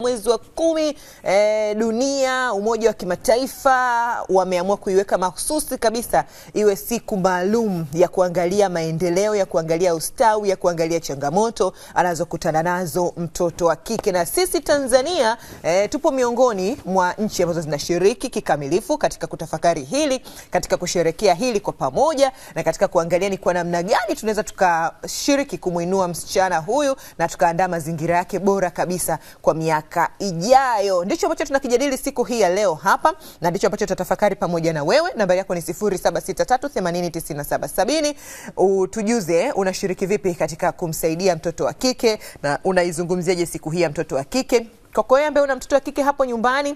Mwezi wa 10 dunia, umoja wa kimataifa wameamua kuiweka mahususi kabisa iwe siku maalum ya kuangalia maendeleo, ya kuangalia ustawi, ya kuangalia changamoto anazokutana nazo mtoto wa kike. Na sisi Tanzania tupo miongoni mwa nchi ambazo zinashiriki kikamilifu katika kutafakari hili, katika kusherehekea hili kwa pamoja, na katika kuangalia ni kwa namna gani tunaweza tukashiriki kumuinua msichana huyu na tukaandaa mazingira yake bora kabisa kwa miaka ijayo. Ndicho ambacho tunakijadili siku hii ya leo hapa, na ndicho ambacho tutatafakari pamoja na wewe. Nambari yako ni 0763809770. Utujuze unashiriki vipi katika kumsaidia mtoto wa kike, na unaizungumziaje siku hii ya mtoto wa kike. Kwa wewe ambaye una mtoto wa kike hapo nyumbani,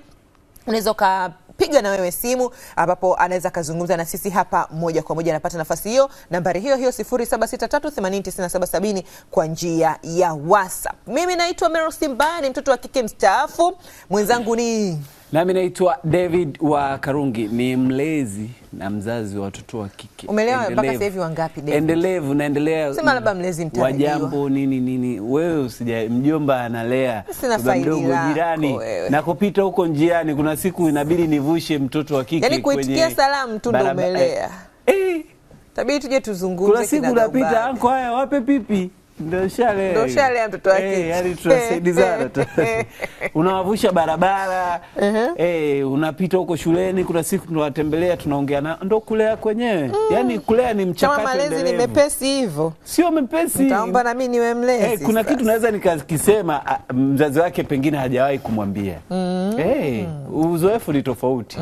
unaweza piga na wewe simu ambapo anaweza kazungumza na sisi hapa moja kwa moja. Napata nafasi hiyo, nambari hiyo 0763809770 kwa njia ya WhatsApp. Mimi naitwa Meryl Simba, ni mtoto wa kike mstaafu. Mwenzangu ni nami naitwa David wa Karungi, ni mlezi na mzazi wa watoto wa kike. Umelewa mpaka sasa hivi wangapi David? Endelevu, naendelea. Sema labda mlezi mtarajiwa. Wajambo nini. Wewe usija mjomba analea. Sina faida jirani. Na kupita huko njiani kuna siku inabidi nivushe mtoto wa kike, yani kuitikia salamu tu ndio umelea. Tabii tuje tuzungumze. Kuna siku unapita anko, haya wape pipi. Ndio shale mtoto wake. Yani tunasaidizana. Unawavusha barabara, unapita huko shuleni, kuna siku tunawatembelea, tunaongea na ndo kulea kwenyewe. Yani kulea ni mchakato. Kama malezi ni mepesi hivyo. Sio mepesi. Nitaomba na mimi niwe mlezi. Kuna kitu naweza nikisema mzazi wake pengine hajawahi kumwambia. Uzoefu ni tofauti.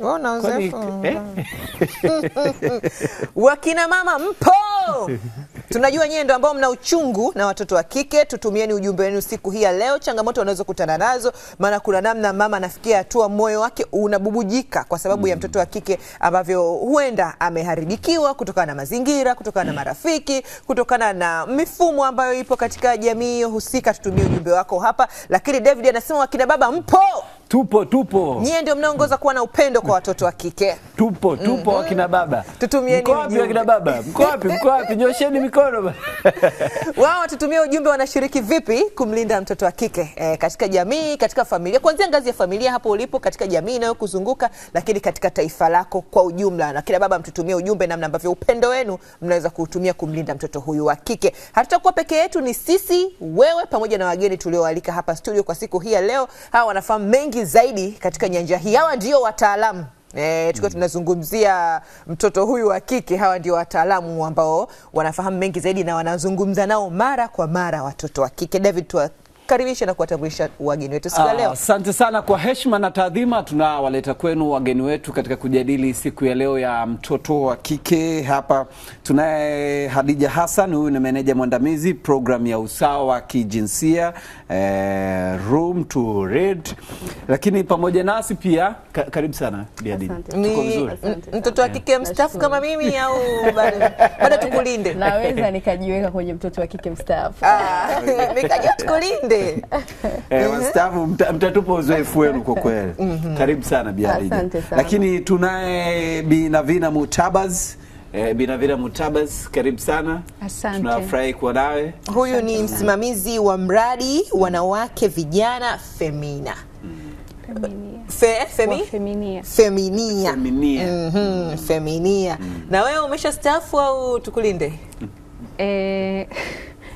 Ona uzoefu. Wakina mama mpo. Tunajua nyie ndio ambao mna uchungu na watoto wa kike. Tutumieni ujumbe wenu siku hii ya leo, changamoto unazokutana nazo, maana kuna namna mama anafikia hatua moyo wake unabubujika kwa sababu ya mtoto wa kike ambavyo huenda ameharibikiwa kutokana na mazingira, kutokana na marafiki, kutokana na mifumo ambayo ipo katika jamii husika. Tutumie ujumbe wako hapa. Lakini David anasema wakina baba mpo. Tupo. Nyie ndio mnaongoza kuwa na upendo kwa watoto wa kike. Tupo wakina baba. Tutumieni ujumbe. Mko wapi wakina baba? Mko wapi? Nyosheni mikono. Wao tutumie ujumbe, wanashiriki vipi kumlinda mtoto wa kike katika jamii, katika familia, kuanzia ngazi ya familia hapo ulipo, katika jamii inayokuzunguka, lakini katika taifa lako kwa ujumla. Na kila baba mtutumie ujumbe namna ambavyo upendo wenu mnaweza kuutumia kumlinda mtoto huyu wa kike. Hatutakuwa peke yetu, ni sisi, wewe pamoja na wageni tulioalika hapa studio kwa siku hii ya leo. Hawa wanafahamu mengi zaidi katika nyanja hii. Hawa ndio wataalamu. Tukiwa tunazungumzia mtoto huyu wa kike, hawa ndio wataalamu ambao wanafahamu mengi zaidi na wanazungumza nao mara kwa mara watoto wa kike. David, tuwakaribisha na kuwatambulisha wageni wetu siku ya leo. Asante sana. Kwa heshima na taadhima tunawaleta kwenu wageni wetu katika kujadili siku ya leo ya mtoto wa kike. Hapa tunaye Hadija Hassan, huyu ni meneja mwandamizi program ya usawa wa kijinsia Room to Read. Lakini pamoja nasi pia karibu sana Hadija. Tuko vizuri. Mtoto wa kike mstaafu kama mimi au bado tukulinde? Naweza nikajiweka kwenye mtoto wa kike mstaafu. Nikajua tukulinde. Wastaafu mtatupa uzoefu wenu kwa kweli. Karibu sana Bi Hadija. Lakini tunaye Bi Navina Mutabaz. Bi Navina Mutabaz, karibu sana. Asante. Tunafurahi kuwa nawe. Huyu ni msimamizi wa mradi wanawake vijana Feminia. Feminia. Na wewe umeshastaafu au tukulinde?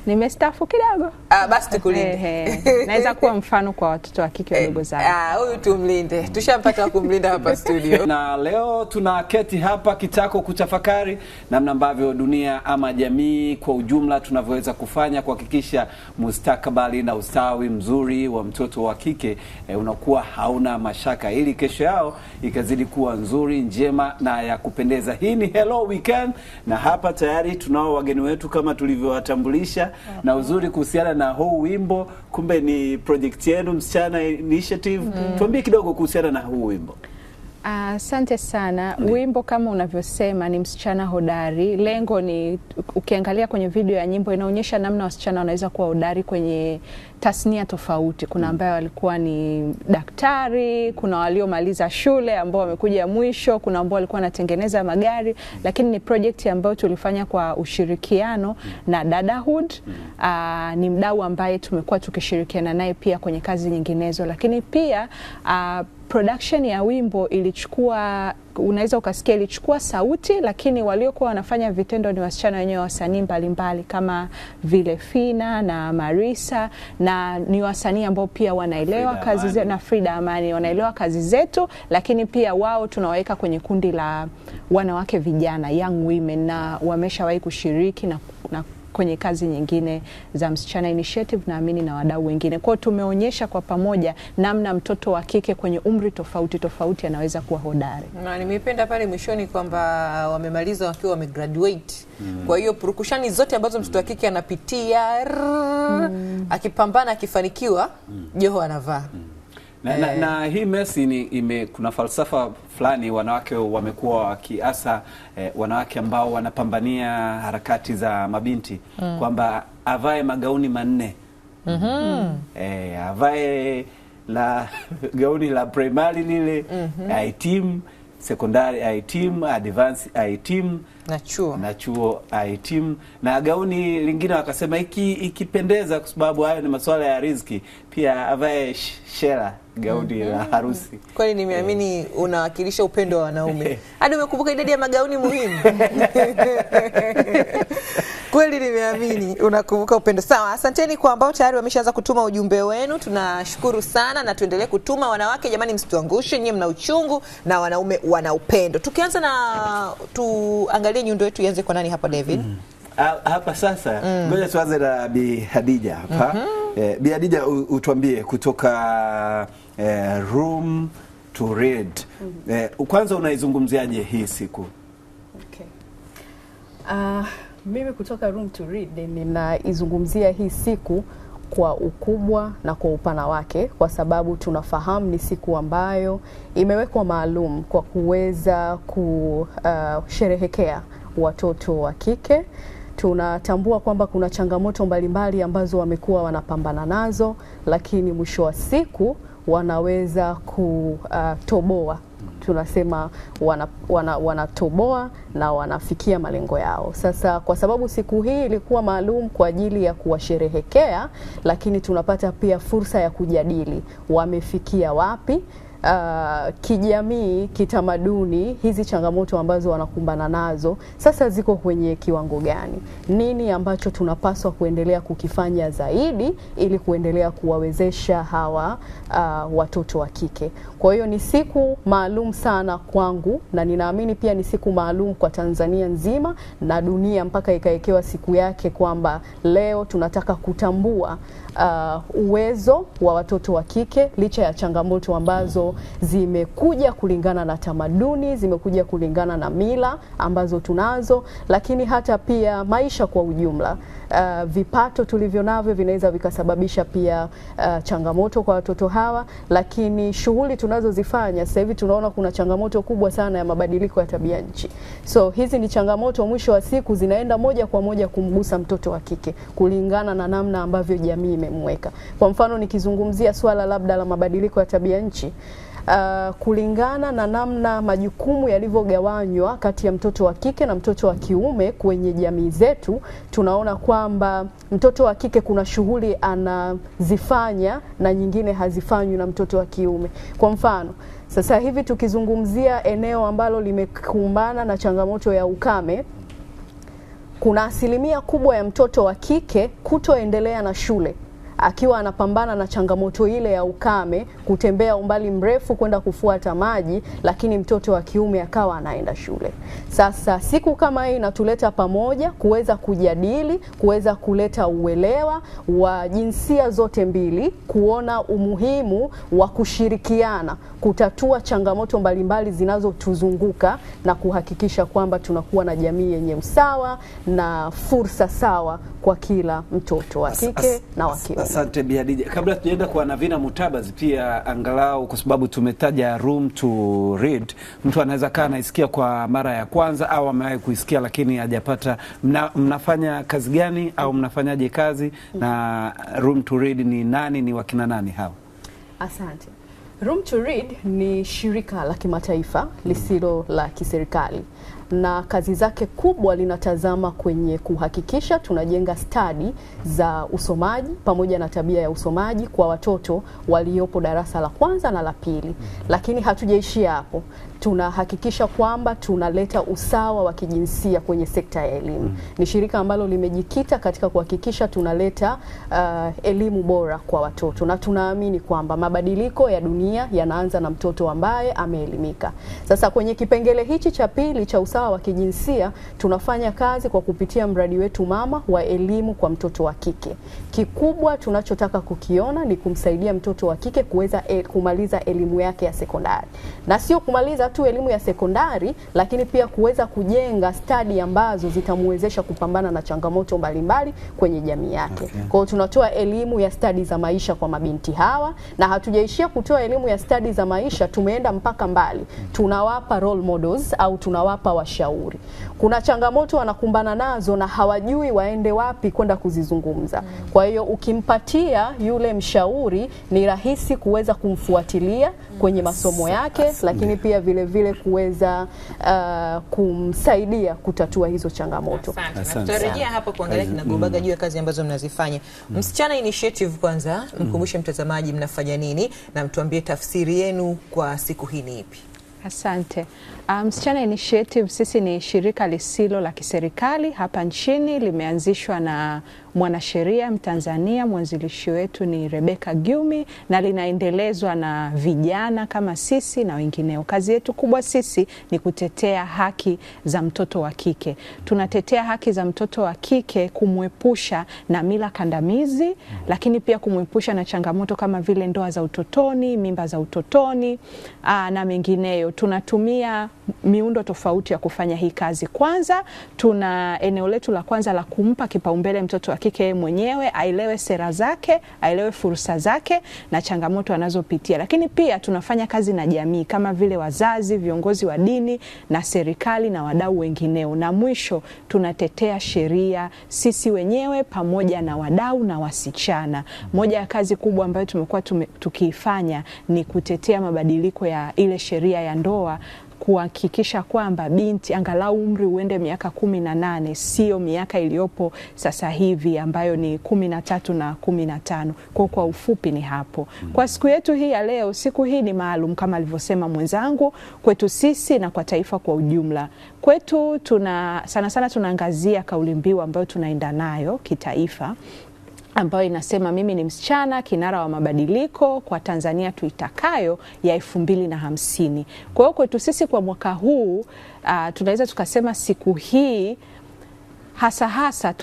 Nimestaafu kidogo. Basi tukulinde. Naweza kuwa mfano kwa watoto wa kike wadogo zangu. Huyu tumlinde. Tushampata kumlinda hapa studio. Na leo tunaketi hapa kitako kutafakari namna ambavyo dunia ama jamii kwa ujumla tunavyoweza kufanya kuhakikisha mustakabali na ustawi mzuri wa mtoto wa kike unakuwa hauna mashaka, ili kesho yao ikazidi kuwa nzuri, njema na ya kupendeza. Hii ni Hello Weekend, na hapa tayari tunao wageni wetu kama tulivyowatambulisha. Na uzuri kuhusiana na huu wimbo, kumbe ni project yenu Msichana Initiative. Tuambie kidogo kuhusiana na huu wimbo. Asante sana. Wimbo kama unavyosema ni msichana hodari. Lengo ni, ukiangalia kwenye video ya nyimbo inaonyesha namna wasichana wanaweza kuwa hodari kwenye tasnia tofauti. Kuna ambaye walikuwa ni daktari, kuna waliomaliza shule ambao wamekuja mwisho, kuna ambao walikuwa wanatengeneza magari, lakini ni project ambayo tulifanya kwa ushirikiano na Dadahood. Ni mdau ambaye tumekuwa tukishirikiana naye pia kwenye kazi nyinginezo, lakini pia production ya wimbo ilichukua, unaweza ukasikia ilichukua sauti, lakini waliokuwa wanafanya vitendo ni wasichana wenyewe, wasanii mbalimbali kama vile Fina na Marisa, na ni wasanii ambao pia wanaelewa kazi zetu, na Frida Amani wanaelewa kazi zetu, lakini pia wao tunawaweka kwenye kundi la wanawake vijana, young women, na wameshawahi kushiriki na kwenye kazi nyingine za Msichana Initiative naamini na wadau wengine. Kwa hiyo tumeonyesha kwa pamoja namna mtoto wa kike kwenye umri tofauti tofauti anaweza kuwa hodari. Na nimependa pale mwishoni kwamba wamemaliza wakiwa wamegraduate. Kwa hiyo purukushani zote ambazo mtoto wa kike anapitia, akipambana, akifanikiwa, joho anavaa. Na hii mesi kuna falsafa fulani wanawake wamekuwa wakiasa, wanawake ambao wanapambania harakati za mabinti, kwamba avae magauni manne. Avae la gauni la primary lile, I-team, secondary I-team, advance I-team, na chuo I-team, na gauni lingine wakasema ikipendeza kwa sababu hayo ni masuala ya riziki, pia avae shela, gauni la harusi. Kwani nimeamini unawakilisha upendo wa wanaume. Hadi umekumbuka idadi ya magauni muhimu. Kweli nimeamini unakumbuka upendo. Sawa, asanteni kwa ambao tayari wameshaanza kutuma ujumbe wenu. Tunashukuru sana na tuendelee kutuma. Wanawake jamani, msituangushe, nyinyi mna uchungu na wanaume wana upendo. Tukianza na tuangalie nyundo yetu ianze kwa nani hapa David? Hapa sasa ngoja tuanze na Bi Hadija hapa. Bi Hadija, utuambie kutoka Room to Read. Kwanza unaizungumziaje hii siku? Okay. Mimi kutoka Room to Read ninaizungumzia hii siku kwa ukubwa na kwa upana wake, kwa sababu tunafahamu ni siku ambayo imewekwa maalum kwa kuweza kusherehekea watoto wa kike. Tunatambua kwamba kuna changamoto mbalimbali ambazo wamekuwa wanapambana nazo, lakini mwisho wa siku wanaweza kutoboa. Tunasema wanatoboa na wanafikia malengo yao. Sasa kwa sababu siku hii ilikuwa maalum kwa ajili ya kuwasherehekea, lakini tunapata pia fursa ya kujadili wamefikia wapi, kijamii, kitamaduni, hizi changamoto ambazo wanakumbana nazo sasa ziko kwenye kiwango gani? Nini ambacho tunapaswa kuendelea kukifanya zaidi ili kuendelea kuwawezesha hawa watoto wa kike? Kwa hiyo ni siku maalum sana kwangu, na ninaamini pia ni siku maalum kwa Tanzania nzima na dunia, mpaka ikaekewa siku yake kwamba leo tunataka kutambua uwezo wa watoto wa kike licha ya changamoto ambazo zimekuja kulingana na tamaduni, zimekuja kulingana na mila ambazo tunazo, lakini hata pia maisha kwa ujumla. Vipato tulivyo navyo vinaweza vikasababisha pia changamoto kwa watoto hawa, lakini shughuli tunazozifanya sasa hivi tunaona kuna changamoto kubwa sana ya mabadiliko ya tabia nchi. So hizi ni changamoto mwisho wa siku zinaenda moja kwa moja kumgusa mtoto wa kike kulingana na namna ambavyo jamii imemweka. Kwa mfano nikizungumzia swala labda la mabadiliko ya tabia nchi, kulingana na namna majukumu yalivyogawanywa kati ya mtoto wa kike na mtoto wa kiume kwenye jamii zetu, tunaona kwamba mtoto wa kike kuna shughuli anazifanya na nyingine hazifanywi na mtoto wa kiume. Kwa mfano, sasa hivi tukizungumzia eneo ambalo limekumbana na changamoto ya ukame, kuna asilimia kubwa ya mtoto wa kike kutoendelea na shule akiwa anapambana na changamoto ile ya ukame, kutembea umbali mrefu kwenda kufuata maji, lakini mtoto wa kiume akawa anaenda shule. Sasa siku kama hii inatuleta pamoja kuweza kujadili, kuweza kuleta uelewa wa jinsia zote mbili, kuona umuhimu wa kushirikiana kutatua changamoto mbalimbali zinazotuzunguka na kuhakikisha kwamba tunakuwa na jamii yenye usawa na fursa sawa kwa kila mtoto wa kike na wa kiume. Asante Bi Khadija. Kabla tujaenda kwa Navina Mutabazi, pia angalau kwa sababu tumetaja room to read, mtu anaweza kaa naisikia kwa mara ya kwanza au amewahi kuisikia lakini hajapata. Mnafanya kazi gani au mnafanyaje kazi, na room to read ni nani, ni wakina nani hao? Asante. Room to Read ni shirika la kimataifa lisilo la kiserikali, na kazi zake kubwa linatazama kwenye kuhakikisha tunajenga stadi za usomaji pamoja na tabia ya usomaji kwa watoto waliopo darasa la kwanza na la pili. Lakini hatujaishia hapo. Tunahakikisha kwamba tunaleta usawa wa kijinsia kwenye sekta ya elimu. Ni shirika ambalo limejikita katika kuhakikisha tunaleta elimu bora kwa watoto, na tunaamini kwamba mabadiliko ya dunia yanaanza na mtoto ambaye ameelimika. Sasa kwenye kipengele hichi cha pili cha usawa wa kijinsia, tunafanya kazi kwa kupitia mradi wetu mama wa elimu kwa mtoto wa kike. Kikubwa tunachotaka kukiona ni kumsaidia mtoto wa kike kuweza kumaliza elimu yake ya sekondari, na sio kumaliza tu elimu ya sekondari, lakini pia kuweza kujenga stadi ambazo zitamwezesha kupambana na changamoto mbalimbali kwenye jamii yake. Kwa hiyo tunatoa elimu ya stadi za maisha kwa mabinti hawa, na hatujaishia kutoa elimu ya stadi za maisha, tumeenda mpaka mbali. Tunawapa role models au tunawapa washauri. Kuna changamoto wanakumbana nazo na hawajui waende wapi kwenda kuzizungumza. Kwa hiyo ukimpatia yule mshauri, ni rahisi kuweza kumfuatilia kwenye masomo yake, lakini pia vile kuweza kumsaidia kutatua hizo changamoto. Tutarejea hapo kuangalia kinagobaga juu ya kazi ambazo mnazifanya. Msichana Initiative, kwanza mkumbushe mtazamaji mnafanya nini na mtuambie tafsiri yenu kwa siku hii ni ipi? Asante. Msichana Initiative sisi ni shirika lisilo la kiserikali hapa nchini, limeanzishwa na mwanasheria Mtanzania, mwanzilishi wetu ni Rebecca Gyumi, na linaendelezwa na vijana kama sisi na wengineo. Kazi yetu kubwa sisi ni kutetea haki za mtoto wa kike. Tunatetea haki za mtoto wa kike kumwepusha na mila kandamizi, lakini pia kumwepusha na changamoto kama vile ndoa za utotoni, mimba za utotoni na mengineyo. Tunatumia miundo tofauti ya kufanya hii kazi. Kwanza, tuna eneo letu la kwanza la kumpa kipaumbele mtoto wa kike mwenyewe, aelewe sera zake, aelewe fursa zake na changamoto anazopitia. Lakini pia tunafanya kazi na jamii kama vile wazazi, viongozi wa dini na serikali na wadau wengineo. Na mwisho, tunatetea sheria sisi wenyewe pamoja na wadau na wasichana. Moja ya kazi kubwa ambayo tumekuwa tukiifanya ni kutetea mabadiliko ya ile sheria ya ndoa, kuhakikisha kwamba binti angalau umri uende miaka 18, sio miaka iliyopo sasa hivi ambayo ni 13 na 15. Kwa ufupi ni hapo. Kwa siku yetu hii ya leo, siku hii ni maalum kama alivyosema mwenzangu, kwetu sisi na kwa taifa kwa ujumla. Kwetu sana tunaangazia kauli mbiu ambayo tunaenda nayo kitaifa, ambayo inasema mimi ni msichana, kinara wa mabadiliko kwa Tanzania tuitakayo ya 2050. Kwa hiyo kwetu sisi kwa mwaka huu tunaweza tukasema siku hii hasa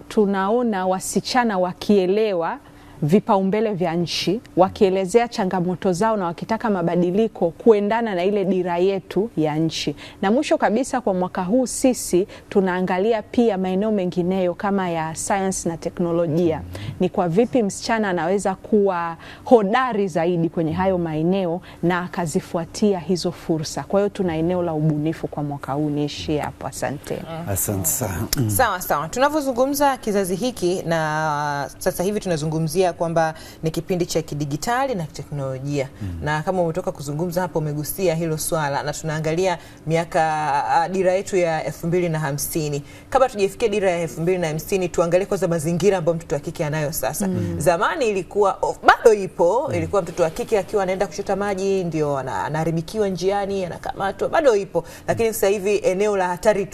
tunaona wasichana wakielewa vipaumbele vya nchi, wakielezea changamoto zao na wakitaka mabadiliko kuendana na ile dira yetu ya nchi. Na mwisho kabisa kwa mwaka huu sisi tunaangalia pia maeneo mengineyo kama ya science na teknolojia. Ni kwa vipi msichana anaweza kuwa hodari zaidi kwenye hayo maeneo na akazifuatia hizo fursa. Kwa hiyo tuna eneo la ubunifu kwa mwaka huu. Niishie hapo, asante. Asante sana. Sawa. Tunavyozungumza kizazi hiki na sasa hivi tunazungumzia kwamba ni kipindi cha kidigitali na teknolojia. Na kama umetoka kuzungumza hapo umegusia hilo swala, na tunaangalia miaka dira yetu ya 2050. Kabla tujifikie dira ya 2050, tuangalie kwanza mazingira ambayo mtoto wa kike anayo sasa. Zamani ilikuwa bado ipo, ilikuwa mtoto wa kike akiwa anaenda kuchota maji ndio anaharibikiwa njiani, anakamatwa, bado ipo. Lakini sasa hivi eneo la hatari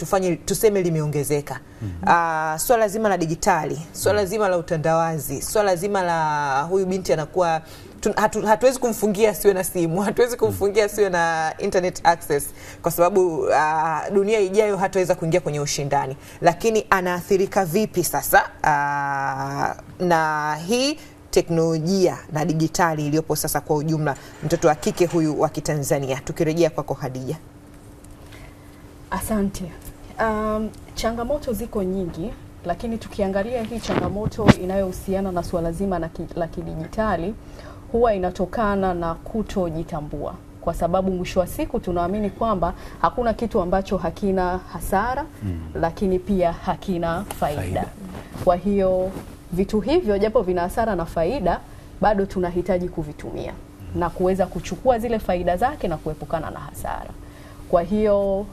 tuseme limeongezeka. Swala zima la digitali, swala zima la utandawazi, swala zima la huyu binti anakuwa hatuwezi kumfungia siwe na simu, hatuwezi kumfungia siwe na internet access, kwa sababu dunia ijayo hataweza kuingia kwenye ushindani. Lakini anaathirika vipi sasa na hii teknolojia na digitali iliyopo sasa kwa ujumla, mtoto wa kike huyu wa Kitanzania? Tukirejea kwako Khadija. Asante. Changamoto ziko nyingi lakini tukiangalia hii changamoto inayohusiana na swala zima la kidijitali huwa inatokana na kutojitambua, kwa sababu mwisho wa siku tunaamini kwamba hakuna kitu ambacho hakina hasara lakini pia hakina faida. Kwa hiyo vitu hivyo japo vina hasara na faida, bado tunahitaji kuvitumia na kuweza kuchukua zile faida zake na kuepukana na hasara. Kwa hiyo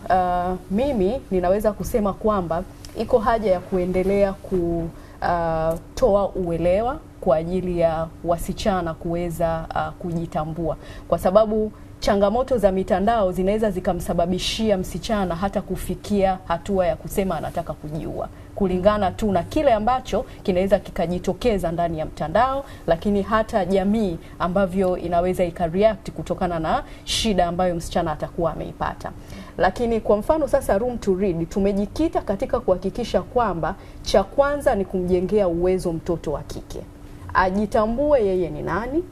mimi ninaweza kusema kwamba iko haja ya kuendelea kutoa uelewa kwa ajili ya wasichana kuweza kujitambua, kwa sababu changamoto za mitandao zinaweza zikamsababishia msichana hata kufikia hatua ya kusema anataka kujiua, kulingana tu na kile ambacho kinaweza kikajitokeza ndani ya mtandao, lakini hata jamii ambavyo inaweza ikareact kutokana na shida ambayo msichana atakuwa ameipata. Lakini kwa mfano sasa Room to Read tumejikita katika kuhakikisha kwamba cha kwanza ni kumjengea uwezo mtoto wa kike, ajitambue yeye ni nani,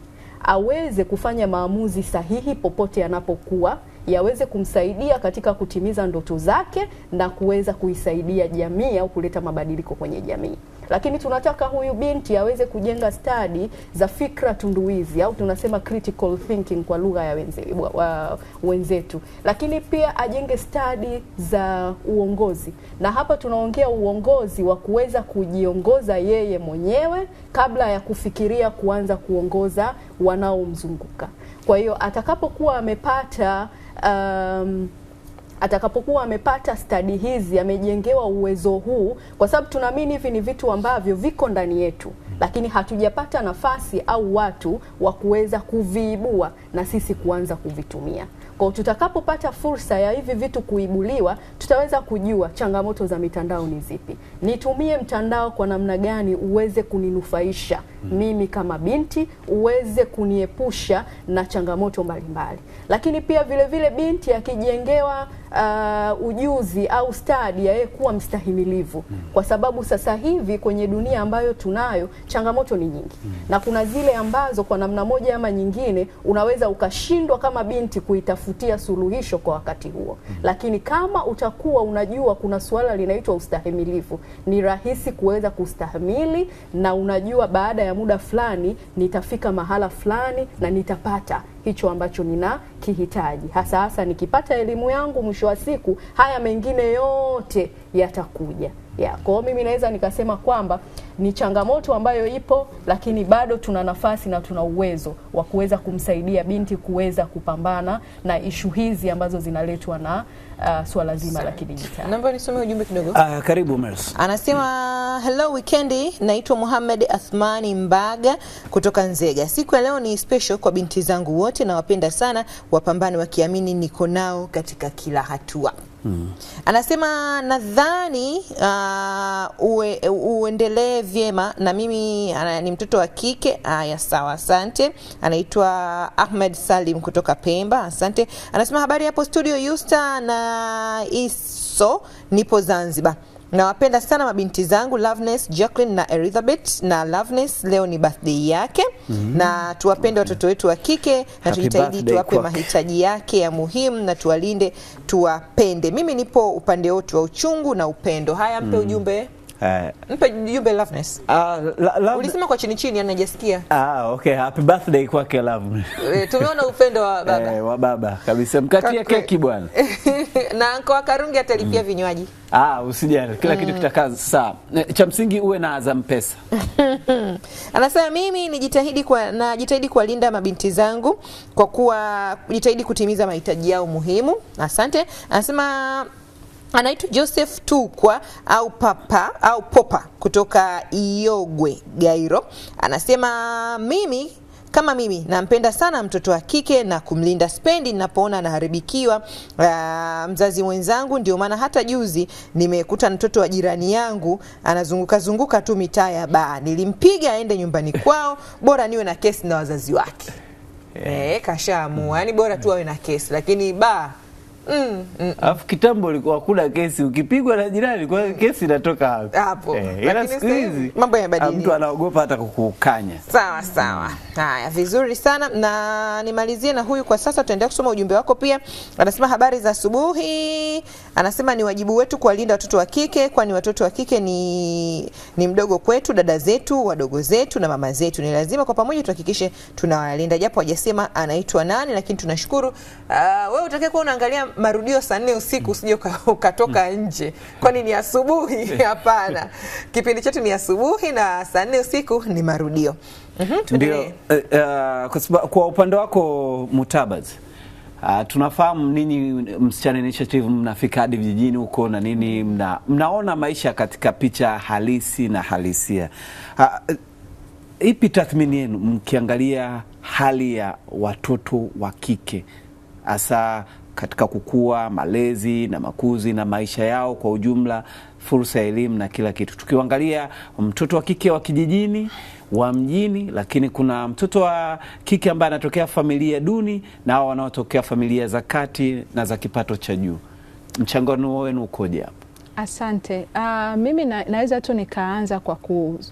aweze kufanya maamuzi sahihi popote anapokuwa, yaweze kumsaidia katika kutimiza ndoto zake na kuweza kuisaidia jamii au kuleta mabadiliko kwenye jamii. Lakini tunataka huyu binti aweze kujenga stadi za fikra tunduizi au tunasema critical thinking kwa lugha ya wenzetu. Lakini pia ajenge stadi za uongozi. Na hapa tunaongea uongozi wa kuweza kujiongoza yeye mwenyewe kabla ya kufikiria kuanza kuongoza wanaomzunguka. Kwa hiyo atakapokuwa amepata stadi hizi, amejengewa uwezo huu, kwa sababu tunaamini hivi ni vitu ambavyo viko ndani yetu, lakini hatujapata nafasi au watu wa kuweza kuviibua na sisi kuanza kuvitumia. Kwa tutakapopata fursa ya hivi vitu kuibuliwa, tutaweza kujua changamoto za mitandao ni zipi. Nitumie mtandao kwa namna gani uweze kuninufaisha mimi kama binti, uweze kuniepusha na changamoto mbalimbali. Lakini pia vile vile binti akijengewa ujuzi au stadi ya kuwa mstahimilivu, kwa sababu sasa hivi kwenye dunia ambayo tunayo changamoto ni nyingi, na kuna zile ambazo kwa namna moja ama nyingine unaweza ukashindwa kama binti kuitafutia suluhisho kwa wakati huo. Lakini kama utakuwa unajua kuna suala linaitwa ustahimilivu, ni rahisi kuweza kustahimili, na unajua baada ya muda fulani nitafika mahala fulani na nitapata hicho ambacho nina kihitaji. Hasa nikipata elimu yangu, mwisho wa siku haya mengine yote yatakuja. Kwa hiyo mimi naweza nikasema kwamba ni changamoto ambayo ipo, lakini bado tuna nafasi na tuna uwezo wa kuweza kumsaidia binti kuweza kupambana na ishu hizi ambazo zinaletwa na swala zima la kidijitali. Naomba nisome ujumbe kidogo. Karibu Mers. Anasema hello weekendi, naitwa Muhammad Athmani Mbaga kutoka Nzega. Siku ya leo ni special kwa binti zangu wote, na wapenda sana, wapambane wakiamini niko nao katika kila hatua. Anasema nadhani uendelee vyema, na mimi ni mtoto wa kike. Haya, sawa, asante. Anaitwa Ahmed Salim kutoka Pemba, asante. Anasema habari hapo studio Yusta na Iso, nipo Zanzibar. Nawapenda sana mabinti zangu Loveness, Jacqueline na Elizabeth. Na Loveness leo ni birthday yake. Na tuwapende watoto wetu wa kike na tujitahidi tuwape mahitaji yake ya muhimu, na tuwalinde, tuwapende. Mimi nipo upande wote wa uchungu na upendo. Haya, mpe ujumbe. Mpe ujumbe Loveness. Ulisema kwa chini chini, anajisikia. Okay, happy birthday kwake Loveness. Tumeona upendo wa baba. Wa baba kabisa. Mkatie keki bwana. Na anko wa Karungi atalipia vinywaji. Usijali, kila kitu kitakaa sawa. Cha msingi uwe na Azam Pesa. Anasema mimi najitahidi kuwalinda mabinti zangu kwa kuwa jitahidi kutimiza mahitaji yao muhimu. Asante. Anasema anaitwa Joseph Tukwa au Popa kutoka Iogwe Gairo. Anasema mimi nampenda sana mtoto wa kike na kumlinda, spendi ninapoona anaharibikiwa mzazi mwenzangu. Ndio maana hata juzi nimekuta mtoto wa jirani yangu anazunguka tu mitaa ya baa, nilimpiga aende nyumbani kwao, bora niwe na kesi na wazazi wake. Kashaamua, yani bora tu awe na kesi, lakini baa Alafu kitambo ulikuwa kuna kesi, ukipigwa na jirani kwa kesi inatoka hapo. Ila siku hizi mambo yamebadilika, mtu anaogopa hata kukukanya. Sawa. Haya, vizuri sana. Na nimalizie na huyu kwa sasa, tutaendelea kusoma ujumbe wako pia. Anasema habari za asubuhi. Anasema ni wajibu wetu kuwalinda watoto wa kike, kwani watoto wa kike ni mdogo kwetu, dada zetu, wadogo zetu na mama zetu. Ni lazima kwa pamoja tuhakikishe tunawalinda, japo hajasema anaitwa nani, lakini tunashukuru. Wewe utakayekuwa unaangalia marudio saa 4 usiku usije ukatoka nje, kwani ni asubuhi. Hapana, kipindi chetu ni asubuhi na saa 4 usiku ni marudio. Ndio. Kwa upande wako Mutabaz, tunafahamu ninyi Msichana Initiative mnafika hadi vijijini huko na nini, mnaona maisha katika picha halisi na halisia. Ipi tathmini yenu mkiangalia hali ya watoto wa kike hasa katika kukua, malezi na makuzi na maisha yao kwa ujumla, fursa ya elimu na kila kitu? Tukiangalia mtoto wa kike wa kijijini, wa mjini, lakini kuna mtoto wa kike ambaye anatokea familia duni na hao wanaotokea familia za kati na za kipato cha juu. Mchanganuo wenu ukoje hapo? Asante. Mimi naweza tu nikaanza kwa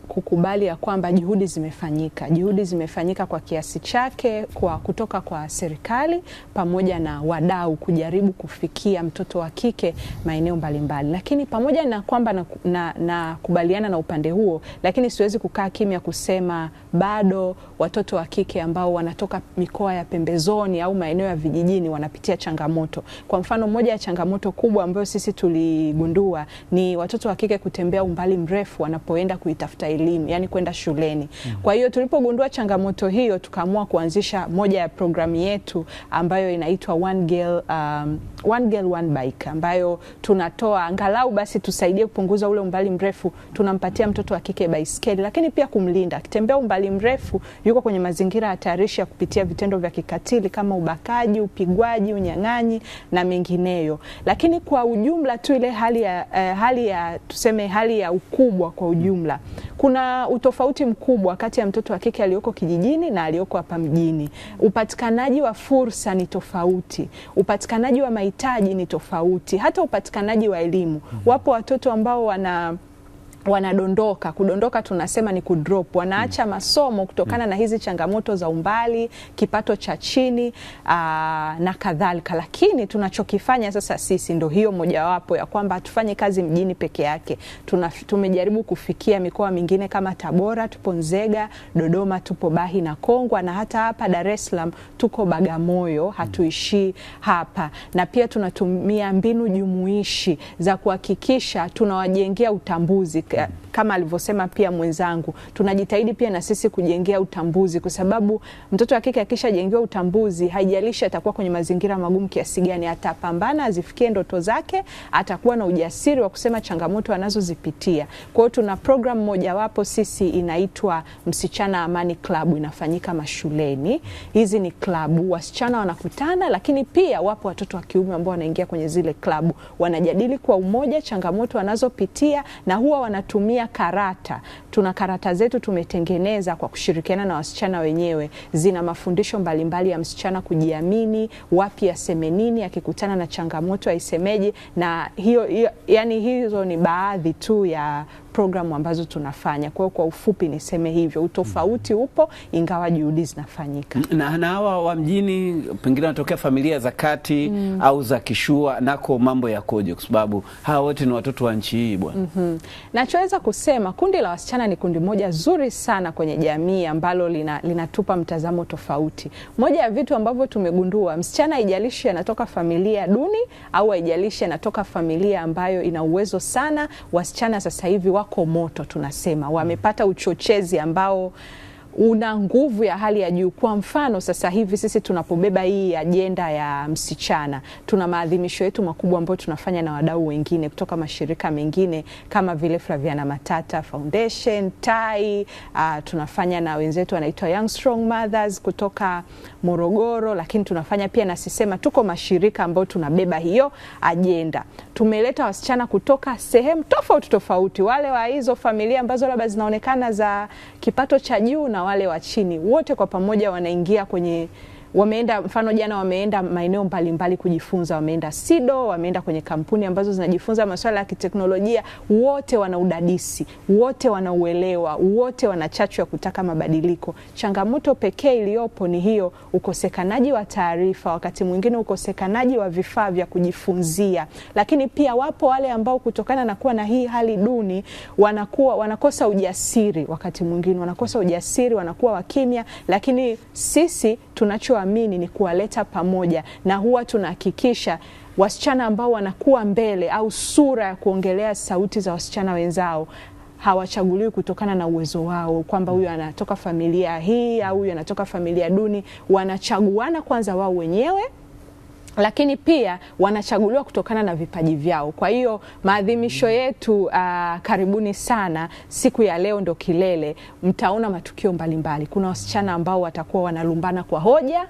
kukubali ya kwamba juhudi zimefanyika. Juhudi zimefanyika kwa kiasi chake kutoka kwa serikali pamoja na wadau kujaribu kufikia mtoto wa kike maeneo mbalimbali. Lakini pamoja na kwamba na kubaliana na upande huo, lakini siwezi kukaa kimya kusema bado watoto wa kike ambao wanatoka mikoa ya pembezoni au maeneo ya vijijini wanapitia changamoto. Kwa mfano, moja ya changamoto kubwa ambayo sisi tuligundua ni watoto wa kike kutembea umbali mrefu wanapoenda kuitafuta elimu, yani kwenda shuleni. Kwa hiyo tulipogundua changamoto hiyo, tukaamua kuanzisha moja ya programu yetu ambayo inaitwa One Girl One Bike, ambayo tunatoa angalau basi tusaidie kupunguza ule umbali mrefu. Tunampatia mtoto wa kike baiskeli, lakini pia kumlinda. Akitembea umbali mrefu yuko kwenye mazingira hatarishi ya kupitia vitendo vya kikatili kama ubakaji, upigwaji, unyang'anyi na mengineyo. Lakini kwa ujumla tu ile hali ya ukubwa kwa ujumla, kuna utofauti mkubwa kati ya mtoto wa kike aliyoko kijijini na aliyoko hapa mjini. Upatikanaji wa fursa ni tofauti, upatikanaji wa mahitaji ni tofauti, hata upatikanaji wa elimu. Wapo watoto ambao wanadondoka. Kudondoka tunasema ni kudrop, wanaacha masomo kutokana na hizi changamoto za umbali, kipato cha chini na kadhalika. Lakini tunachokifanya sasa sisi ndio hiyo mojawapo ya kwamba hatufanyi kazi mjini peke yake. Tumejaribu kufikia mikoa mingine kama Tabora, tupo Nzega, Dodoma tupo Bahi na Kongwa, na hata hapa Dar es Salaam tuko Bagamoyo, hatuishi hapa. Na pia tunatumia mbinu jumuishi za kuhakikisha tunawajengea utambuzi. Kama alivyosema pia mwenzangu, tunajitahidi pia na sisi kujengea utambuzi, kwa sababu mtoto wa kike akishajengewa utambuzi, haijalishi atakuwa kwenye mazingira magumu kiasi gani, atapambana azifikie ndoto zake, atakuwa na ujasiri wa kusema changamoto anazozipitia. Kwa hiyo tuna program mojawapo sisi inaitwa Msichana Amani Club, inafanyika mashuleni. Hizi ni klabu, wasichana wanakutana, lakini pia wapo watoto wa kiume ambao wanaingia kwenye zile klabu, wanajadili kwa umoja changamoto wanazopitia, na huwa wanatumia karata. Tuna karata zetu tumetengeneza kwa kushirikiana na wasichana wenyewe, zina mafundisho mbalimbali ya msichana kujiamini, wapi aseme nini akikutana na changamoto aisemeje, na yani hizo ni baadhi tu ya programu ambazo tunafanya. Kwa hiyo kwa ufupi niseme hivyo, utofauti upo ingawa juhudi zinafanyika. Na hawa wa mjini pengine wanatokea familia za kati au za kishua, nako mambo yakoje? Kwa sababu hawa wote ni watoto wa nchi hii bwana. Nachoweza kusema kundi la wasichana ni kundi moja zuri sana kwenye jamii ambalo linatupa mtazamo tofauti. Moja ya vitu ambavyo tumegundua, msichana haijalishi anatoka familia duni au haijalishi anatoka familia ambayo ina uwezo sana, wasichana sasa hivi wako moto, tunasema wamepata uchochezi ambao una nguvu ya hali ya juu. Kwa mfano sasa hivi sisi tunapobeba hii ajenda ya msichana, tuna maadhimisho yetu makubwa ambayo tunafanya na wadau wengine kutoka mashirika mengine kama vile Flaviana Matata Foundation, TAI, tunafanya na wenzetu wanaitwa Young Strong Mothers kutoka Morogoro, lakini tunafanya pia na Sisema. Tuko mashirika ambayo tunabeba hiyo ajenda. Tumeleta wasichana kutoka sehemu tofauti, wale wa hizo familia ambazo labda zinaonekana za kipato cha juu na wale wa chini, wote kwa pamoja wanaingia kwenye wameenda, mfano jana wameenda maeneo mbalimbali kujifunza, wameenda SIDO, wameenda kwenye kampuni ambazo zinajifunza masuala ya kiteknolojia. Wote wana udadisi, wote wana uelewa, wote wana chachu ya kutaka mabadiliko. Changamoto pekee iliyopo ni hiyo, ukosekanaji wa taarifa, wakati mwingine ukosekanaji wa vifaa vya kujifunzia. Lakini pia wapo wale ambao kutokana na kuwa na hii hali duni wanakosa ujasiri, wakati mwingine wanakosa ujasiri, wanakuwa wakimya. Lakini sisi tunachoamini ni kuwaleta pamoja, na huwa tunahakikisha wasichana ambao wanakuwa mbele au sura ya kuongelea sauti za wasichana wenzao hawachaguliwi kutokana na uwezo wao, kwamba huyu anatoka familia hii au huyu anatoka familia duni. Wanachaguana kwanza wao wenyewe, lakini pia wanachaguliwa kutokana na vipaji vyao. Kwa hiyo maadhimisho yetu karibuni sana, siku ya leo ndo kilele, mtaona matukio mbalimbali. Kuna wasichana ambao watakuwa wanalumbana kwa hoja,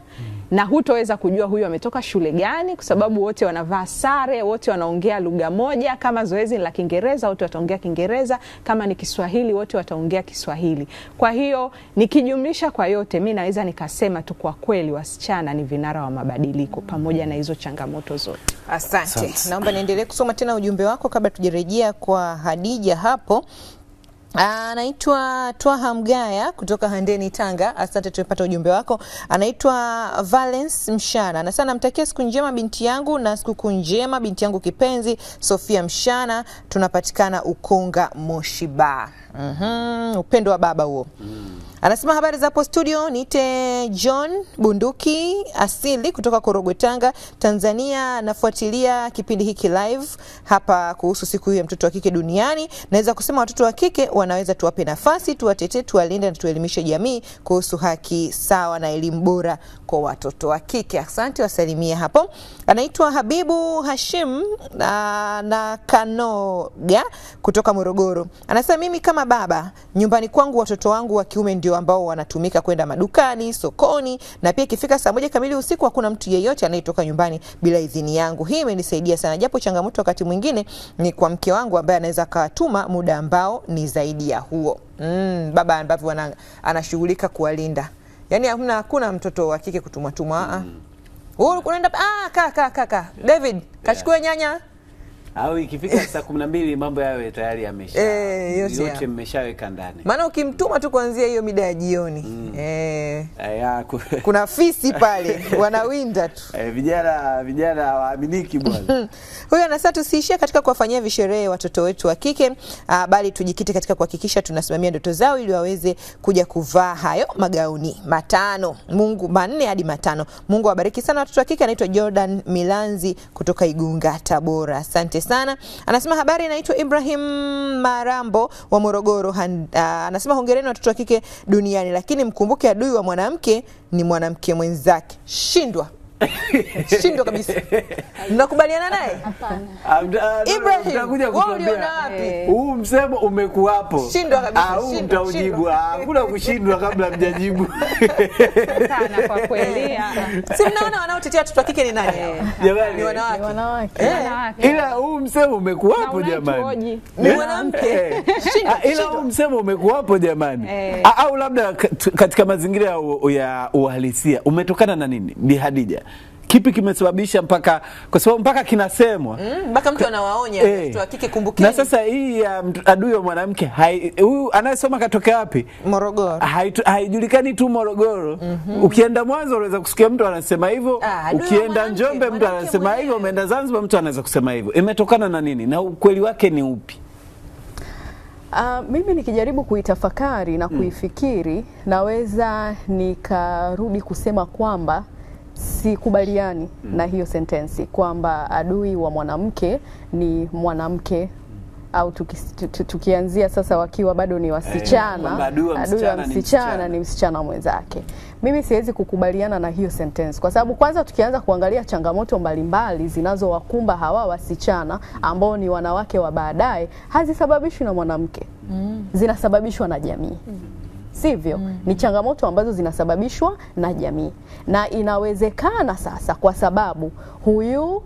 na hutoweza kujua huyu ametoka shule gani, kwa sababu wote wanavaa sare, wote wanaongea lugha moja. Kama zoezi la Kiingereza, wote wataongea Kiingereza. Kama ni Kiswahili, wote wataongea Kiswahili. Kwa hiyo nikijumlisha kwa yote, mimi naweza nikasema tu kwa kweli wasichana ni vinara wa mabadiliko pamoja na hizo changamoto zote. Asante. Naomba niendelee kusoma tena ujumbe wako kabla tujarejea kwa Hadija hapo. Anaitwa Twaha Mgaya kutoka Handeni, Tanga. Asante, tumepata ujumbe wako. Anaitwa Valence Mshana. Na sana namtakia siku njema binti yangu na siku njema binti yangu kipenzi Sofia Mshana. Tunapatikana Ukonga Moshiba. Upendo wa baba huo. Anasema habari za hapo studio, niite John Bunduki asili kutoka Korogwe, Tanga, Tanzania. Nafuatilia kipindi hiki live hapa kuhusu siku ya mtoto wa kike duniani. Naweza kusema watoto wa kike wanaweza tuwape nafasi, tuwatetee, tuwalinde na tuelimishe jamii kuhusu haki sawa na elimu bora kwa watoto wa kike. Asante, wasalimia hapo. Anaitwa Habibu Hashim na Kanoga kutoka Morogoro. Anasema mimi kama baba, nyumbani kwangu watoto wangu wa kiume ndio ambao wanatumika kwenda madukani, sokoni, na pia ikifika saa 1 kamili usiku hakuna mtu yeyote anayetoka nyumbani bila idhini yangu. Hii imenisaidia sana, japo changamoto wakati mwingine ni kwa mke wangu ambaye anaweza kawatuma muda ambao ni zaidi ya huo. Baba ambavyo anashughulika kuwalinda. Yaani hakuna mtoto wa kike kutumwa. Unaenda kaka David kachukue nyanya. Au ikifika saa 12 mambo yawe tayari yamesha. Yote mmeshaweka ndani. Maana ukimtuma tu kuanzia hiyo mida ya jioni. Kuna fisi pale wanawinda tu. Vijana hawaaminiki bwana. Huyo anasema tusiishie katika kuwafanyia visherehe watoto wetu wa kike, bali tujikite katika kuhakikisha tunasimamia ndoto zao ili waweze kuja kuvaa hayo magauni 4 hadi 5. Mungu awabariki sana watoto wa kike. Anaitwa Jordan Milanzi kutoka Igunga, Tabora. Asante sana. Anasema habari, anaitwa Ibrahim Marambo wa Morogoro. Anasema hongereni watoto wa kike duniani, lakini mkumbuke adui wa mwanamke ni mwanamke mwenzake. Shindwa kabisa. Mnakubaliana naye? Hapana. Ibrahim, wewe uliona wapi? Huu msemo umekuapo. Shindwa kabisa. Huu mtaujibu. Hakuna kushindwa kabla mjajibu. Sana kwa kweli. Si mnaona wanaotetea watoto wa kike ni nani? Jamani, ni wanawake. Ila huu msemo umekuapo jamani. Ni mwanamke. Ila huu msemo umekuapo jamani. Au labda katika mazingira ya uhalisia umetokana na nini? Bi Hadija, kipi kimesababisha kwa sababu mpaka kinasemwa mpaka mtu anawaonya watoto wa kike kumbukeni. Na sasa hii ya adui wa mwanamke, huyu anayesoma katokea wapi? Morogoro. Haijulikani tu Morogoro. Ukienda Mwanza unaweza kusikia mtu anasema hivyo, ukienda Njombe mtu anasema hivyo, umeenda Zanzibar mtu anaweza kusema hivyo. Imetokana na nini na ukweli wake ni upi? Mimi nikijaribu kuitafakari na kuifikiri, naweza nikarudi kusema kwamba sikubaliani na hiyo sentensi kwamba adui wa mwanamke ni au tukianzia sasa wakiwa bado ni wasichana, adui wa msichana ni msichana mwenzake. Mimi siwezi kukubaliana na hiyo sentence kwa sababu kwanza tukianza kuangalia changamoto mbalimbali zinazowakumba hawa wasichana ambao ni wanawake wa baadaye, hazisababishwi na mwanamke. Zinasababishwa na jamii. Sivyo? Ni changamoto ambazo zinasababishwa na jamii. Na inawezekana sasa kwa sababu huyu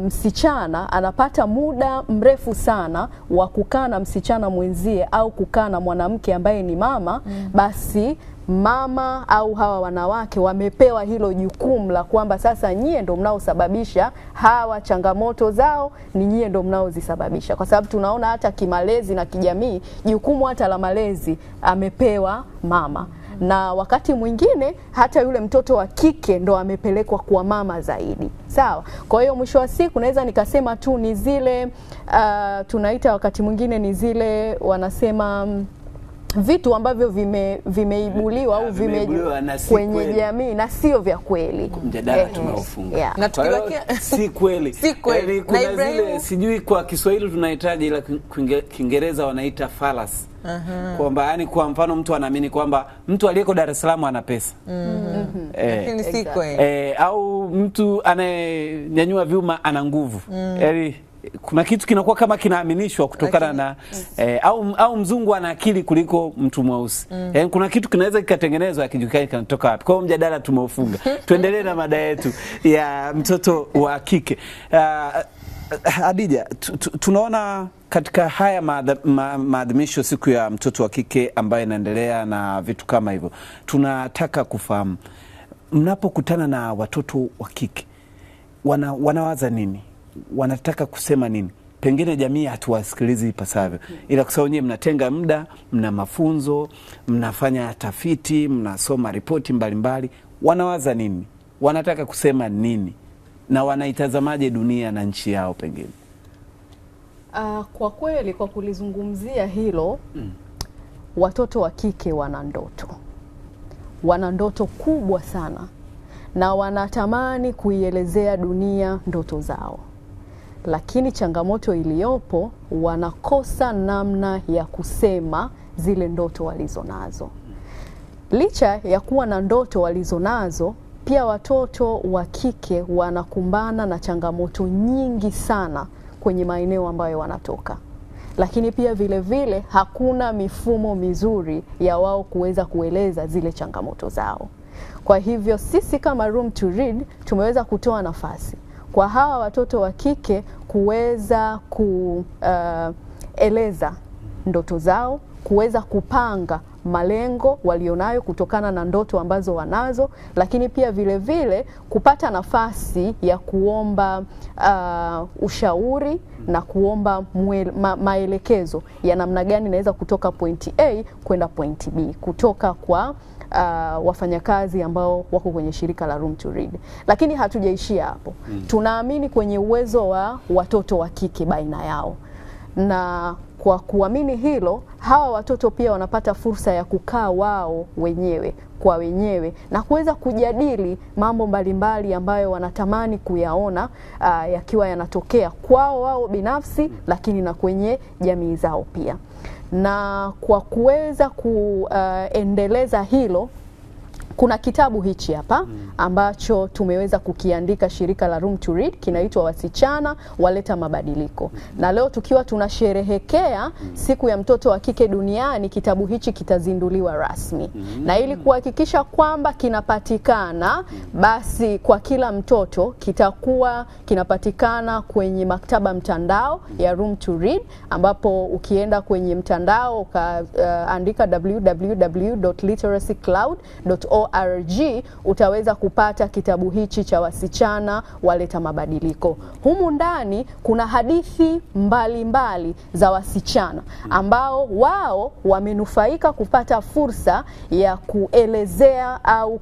msichana anapata muda mrefu sana wa kukaa na msichana mwenzie au kukaa na mwanamke ambaye ni mama, basi mama au hawa wanawake wamepewa hilo jukumu la kwamba sasa nyie ndo mnaosababisha hawa changamoto zao, ni nyie ndo mnaozisababisha, kwa sababu tunaona hata kimalezi na kijamii jukumu hata la malezi amepewa mama, na wakati mwingine hata yule mtoto wa kike ndo amepelekwa kwa mama zaidi. Sawa. Kwa hiyo mwisho wa siku naweza nikasema tu ni zile tunaita wakati mwingine ni zile wanasema vitu ambavyo vimeibuliwa au kwenye jamii na sio vya kweli. Mjadala tunaofunga. Yeah. Na tukibakia si kweli. Si kweli. Kuna Ibrahim, zile sijui kwa Kiswahili tunahitaji, ila Kiingereza wanaita fallacy. Kwamba yani kwa mfano mtu anaamini kwamba mtu aliyeko Dar es Salaam ana pesa. Lakini si kweli. Au mtu anayenyanyua vyuma ana nguvu. Yaani kuna kitu kinakuwa kama kinaaminishwa kutokana na au mzungu ana akili kuliko mtu mweusi. Yaani kuna kitu kinaweza kikatengenezwa akijulikana kinatoka wapi. Kwa hiyo mjadala tumeufunga. Tuendelee na mada yetu ya mtoto wa kike. Hadija, tunaona katika haya maadhimisho siku ya mtoto wa kike ambayo inaendelea na vitu kama hivyo, tunataka kufahamu mnapokutana na watoto wa kike wanawaza nini? Wanataka kusema nini? Pengine jamii hatuwasikilizi ipasavyo, ila kwa sababu nyinyi mnatenga muda, mna mafunzo, mnafanya tafiti, mnasoma ripoti mbalimbali, wanawaza nini? Wanataka kusema nini? Na wanaitazamaje dunia na nchi yao pengine? Kwa kweli kwa kulizungumzia hilo, watoto wa kike wana ndoto kubwa sana, na wanatamani kuielezea dunia ndoto zao, lakini changamoto iliyopo wanakosa namna ya kusema zile ndoto walizonazo. Licha ya kuwa na ndoto walizonazo, pia watoto wa kike wanakumbana na changamoto nyingi sana kwenye maeneo ambayo wanatoka, lakini pia vile vile hakuna mifumo mizuri ya wao kuweza kueleza zile changamoto zao. Kwa hivyo sisi kama Room to Read tumeweza kutoa nafasi kwa hawa watoto wa kike kuweza kueleza ndoto zao, kuweza kupanga malengo walionayo kutokana na ndoto ambazo wanazo, lakini pia vile vile kupata nafasi ya kuomba ushauri na kuomba maelekezo ya namna gani naweza kutoka point A kwenda point B kutoka kwa wafanyakazi ambao wako kwenye shirika la Room to Read. Lakini hatujaishia hapo. Tunaamini kwenye uwezo wa watoto wa kike baina yao, na kwa kuamini hilo, hawa watoto pia wanapata fursa ya kukaa wao wenyewe kwa wenyewe na kuweza kujadili mambo mbalimbali ambayo wanatamani kuyaona yakiwa yanatokea kwao wao binafsi, lakini na kwenye jamii zao pia. Na kwa kuweza kuendeleza hilo, kuna kitabu hichi hapa ambacho tumeweza kukiandika shirika la Room to Read, kinaitwa Wasichana Waleta Mabadiliko. Na leo tukiwa tunasherehekea siku ya mtoto wa kike duniani, kitabu hichi kitazinduliwa rasmi. Na ili kuhakikisha kwamba kinapatikana, basi kwa kila mtoto kitakuwa kinapatikana kwenye maktaba mtandao ya Room to Read, ambapo ukienda kwenye mtandao ukaandika www.literacycloud.org utaweza kupata kitabu hichi cha Wasichana Waleta Mabadiliko. Humu ndani kuna hadithi mbalimbali za wasichana ambao wao wamenufaika kupata fursa ya kuelezea au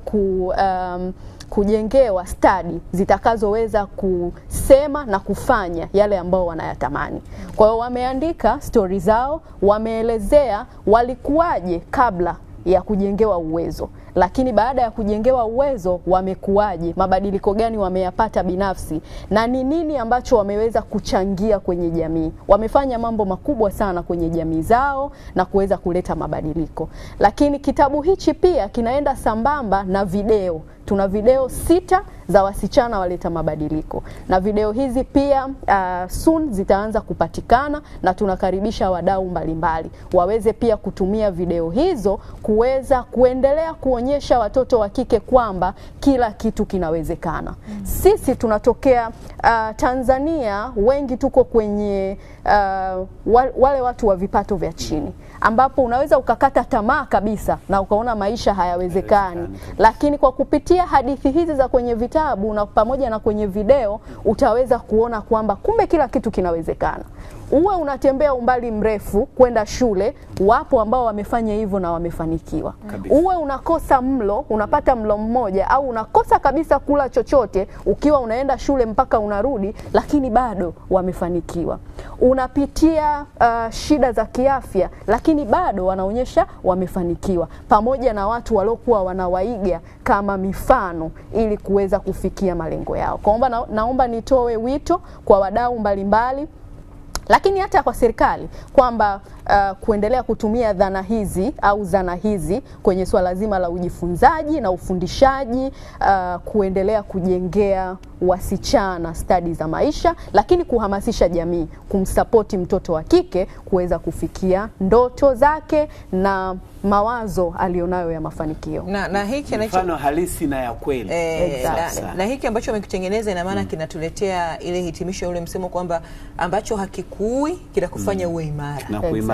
kujengewa stadi zitakazoweza kusema na kufanya yale ambao wanayatamani. Kwa hiyo wameandika stori zao, wameelezea walikuwaje kabla ya kujengewa uwezo, lakini baada ya kujengewa uwezo wamekuaje, mabadiliko gani wameyapata binafsi, na ni nini ambacho wameweza kuchangia kwenye jamii. Wamefanya mambo makubwa sana kwenye jamii zao na kuweza kuleta mabadiliko. Lakini kitabu hichi pia kinaenda sambamba na video. Tuna video 6 za Wasichana Waleta Mabadiliko, na video hizi pia soon zitaanza kupatikana, na tunakaribisha wadau mbalimbali waweze pia kutumia video hizo kuweza kuendelea kuonyesha watoto wa kike kwamba kila kitu kinawezekana. Sisi tunatokea Tanzania, wengi tuko kwenye wale watu wa vipato vya chini ambapo unaweza ukakata tamaa kabisa na ukaona maisha hayawezekani. Lakini kwa kupitia hadithi hizi za kwenye vitabu na pamoja na kwenye video utaweza kuona kwamba kumbe kila kitu kinawezekana. Uwe unatembea umbali mrefu kwenda shule, wapo ambao wamefanya hivyo na wamefanikiwa. Uwe unakosa mlo, unapata mlo mmoja au unakosa kabisa kula chochote ukiwa unaenda shule mpaka unarudi, lakini bado wamefanikiwa. Unapitia shida za kiafya, lakini bado wanaonyesha wamefanikiwa, pamoja na watu waliokuwa wanawaiga kama mifano ili kuweza kufikia malengo yao. Kwa naomba nitoe wito kwa wadau mbalimbali, lakini hata kwa serikali kwamba kuendelea kutumia zana hizi kwenye swala zima la ujifunzaji na ufundishaji, kuendelea kujengea wasichana stadi za maisha, lakini kuhamasisha jamii kumsapoti mtoto wa kike kuweza kufikia ndoto zake na mawazo alionayo ya mafanikio. Na hiki mfano halisi na ya kweli. Na hiki ambacho wamekitengeneza ina maana kinatuletea ile hitimisho, ule msemo kwamba ambacho hakikuui kitakufanya uwe imara na kuimarisha.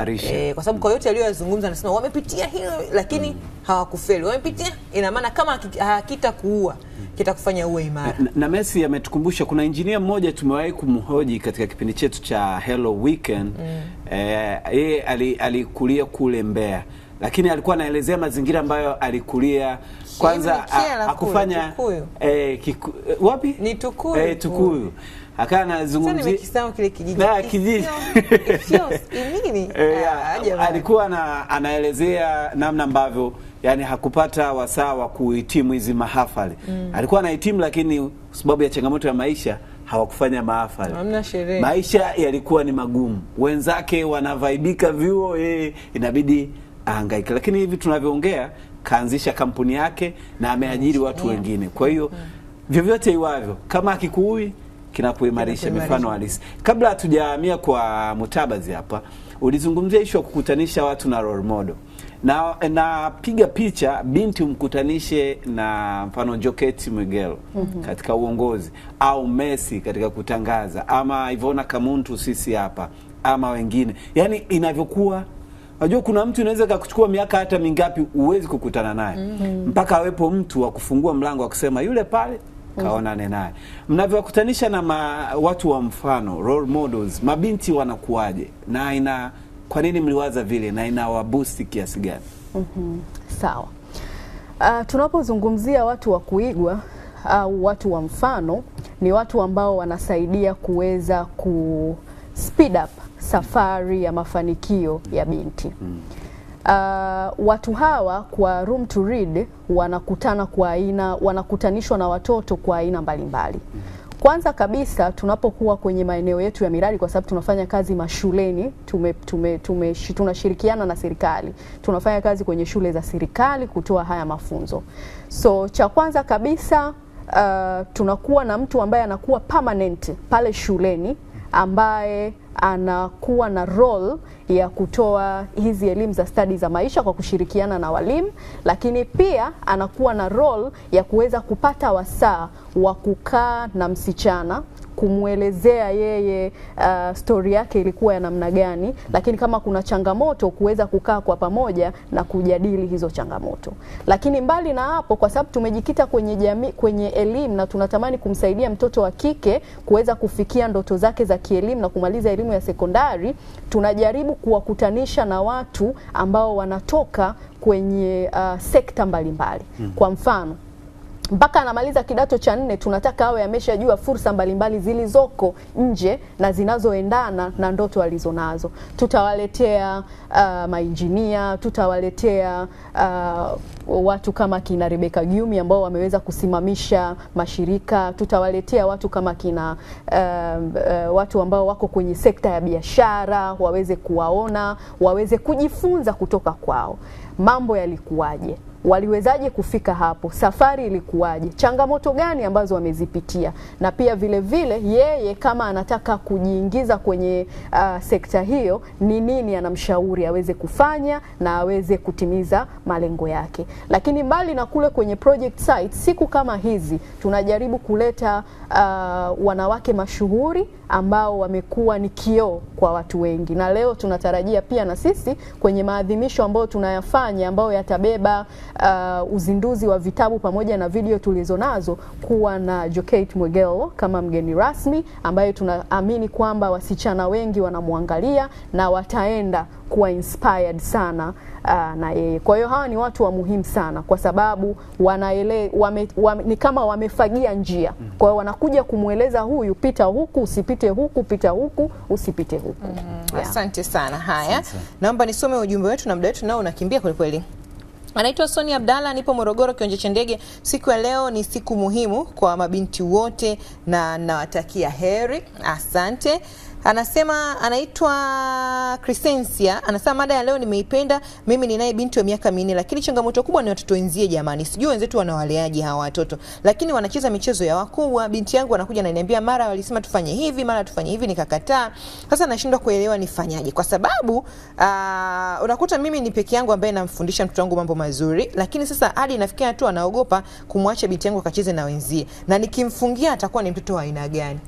Kwa sababu kwa yote aliyozungumza anasema wamepitia hilo lakini hawakufeli. Wamepitia, ina maana kama hakitakuua kitakufanya uwe imara. Na Messi ametukumbusha, kuna engineer mmoja tumewahi kumhoji katika kipindi chetu cha Hello Weekend. Yeye alikulia kule Mbeya, lakini alikuwa anaelezea mazingira ambayo alikulia. Kwanza hakufanya wapi? Ni Tukuyu. Tukuyu. Akawa anazungumzia nimekisahau kile kijiji. Alikuwa anaelezea namna ambavyo yani hakupata wasaa wa kuhitimu hizi mahafali. Alikuwa anahitimu, lakini sababu ya changamoto ya maisha hawakufanya mahafali. Hamna sherehe. Maisha yalikuwa ni magumu. Wenzake wanavaibika vyuo, inabidi ahangaika. Lakini hivi tunavyoongea kaanzisha kampuni yake na ameajiri watu wengine. Kwa hiyo vyovyote iwavyo, kama akikuui kinakuimarisha. Mifano halisi. Kabla hatujahamia kwa Mutabazi hapa, ulizungumzia issue kukutanisha watu na role model. Na piga picha binti umkutanishe na mfano Joketi Mwegelo katika uongozi, au Messi katika kutangaza, ama Ivona Kamuntu sisi hapa, ama wengine. Yani inavyokuwa, unajua kuna mtu inaweza kukuchukua miaka hata mingapi uwezi kukutana naye mpaka awepo mtu wa kufungua mlango wa kusema yule pale kaonane naye. Mnavyokutanisha na watu wa mfano, role models, mabinti wanakuaje? Na kwa nini mliwaza vile, na inawabusti kiasi gani? Sawa. Tunapozungumzia watu wa kuigwa au watu wa mfano, ni watu ambao wanasaidia kuweza ku speed up safari ya mafanikio ya binti. Watu hawa kwa Room to Read wanakutanishwa na watoto kwa aina mbalimbali. Kwanza kabisa tunapokuwa kwenye maeneo yetu ya miradi, kwa sababu tunafanya kazi mashuleni, tunashirikiana na serikali. Tunafanya kazi kwenye shule za serikali kutoa haya mafunzo. So cha kwanza kabisa tunakuwa na mtu ambaye anakuwa permanent pale shuleni, ambaye anakuwa na role ya kutoa hizi elimu za stadi za maisha kwa kushirikiana na walimu, lakini pia anakuwa na role ya kuweza kupata wasaa wa kukaa na msichana, kumuelezea yeye story yake ilikuwa ya namna gani, lakini kama kuna changamoto kuweza kukaa kwa pamoja na kujadili hizo changamoto. Lakini mbali na hapo, kwa sababu tumejikita kwenye jamii, kwenye elimu, na tunatamani kumsaidia mtoto wa kike kuweza kufikia ndoto zake za kielimu na kumaliza elimu ya sekondari, tunajaribu kuwakutanisha na watu ambao wanatoka kwenye sekta mbalimbali. Kwa mfano, mpaka anamaliza kidato cha 4 tunataka awe ameshajua fursa mbalimbali zilizoko nje na zinazoendana na ndoto alizonazo. Tutawaletea mainjinia, tutawaletea watu kama kina Rebecca Gyumi ambao wameweza kusimamisha mashirika, tutawaletea watu kama kina watu ambao wako kwenye sekta ya biashara, waweze kuwaona, waweze kujifunza kutoka kwao. Mambo yalikuwaje? waliwezaje kufika hapo, safari ilikuwaje, changamoto gani ambazo wamezipitia, na pia vile vile yeye kama anataka kujiingiza kwenye sekta hiyo, ni nini anamshauri aweze kufanya na aweze kutimiza malengo yake. Lakini mbali na kule kwenye project site, siku kama hizi tunajaribu kuleta wanawake mashuhuri ambao wamekuwa ni kioo kwa watu wengi, na leo tunatarajia pia na sisi kwenye maadhimisho ambayo tunayafanya ambayo yatabeba uzinduzi wa vitabu pamoja na video tulizonazo, kuwa na Jokate Mwegelo kama mgeni rasmi, ambaye tunaamini kwamba wasichana wengi wanamwangalia na wataenda kuwa inspired sana na yeye. Kwa hiyo hawa ni watu wa muhimu sana, kwa sababu ni kama wamefagia njia. Kwa hiyo wanakuja kumweleza huyu, pita huku usipite huku, pita huku usipite huku. Asante sana. Haya, naomba nisome ujumbe wetu na muda wetu nao unakimbia kweli kweli. Anaitwa Sonia Abdalla, nipo Morogoro kiwanja cha ndege. Siku ya leo ni siku muhimu kwa mabinti wote na nawatakia heri. Asante. Anasema anaitwa Crescencia, anasema mada ya leo nimeipenda. Mimi ninaye binti wa miaka 4, lakini changamoto kubwa ni watoto wenzie jamani. Sijui wenzetu wanawaleaje hawa watoto, lakini wanacheza michezo ya wakubwa. Binti yangu anakuja na ananiambia mara walisema tufanye hivi, mara tufanye hivi, nikakataa. Sasa nashindwa kuelewa nifanyaje, kwa sababu unakuta mimi ni peke yangu ambaye namfundisha mtoto wangu mambo mazuri, lakini sasa hadi nafikia tu anaogopa kumwacha binti yangu akacheze na wenzie, na nikimfungia atakuwa ni mtoto wa aina gani?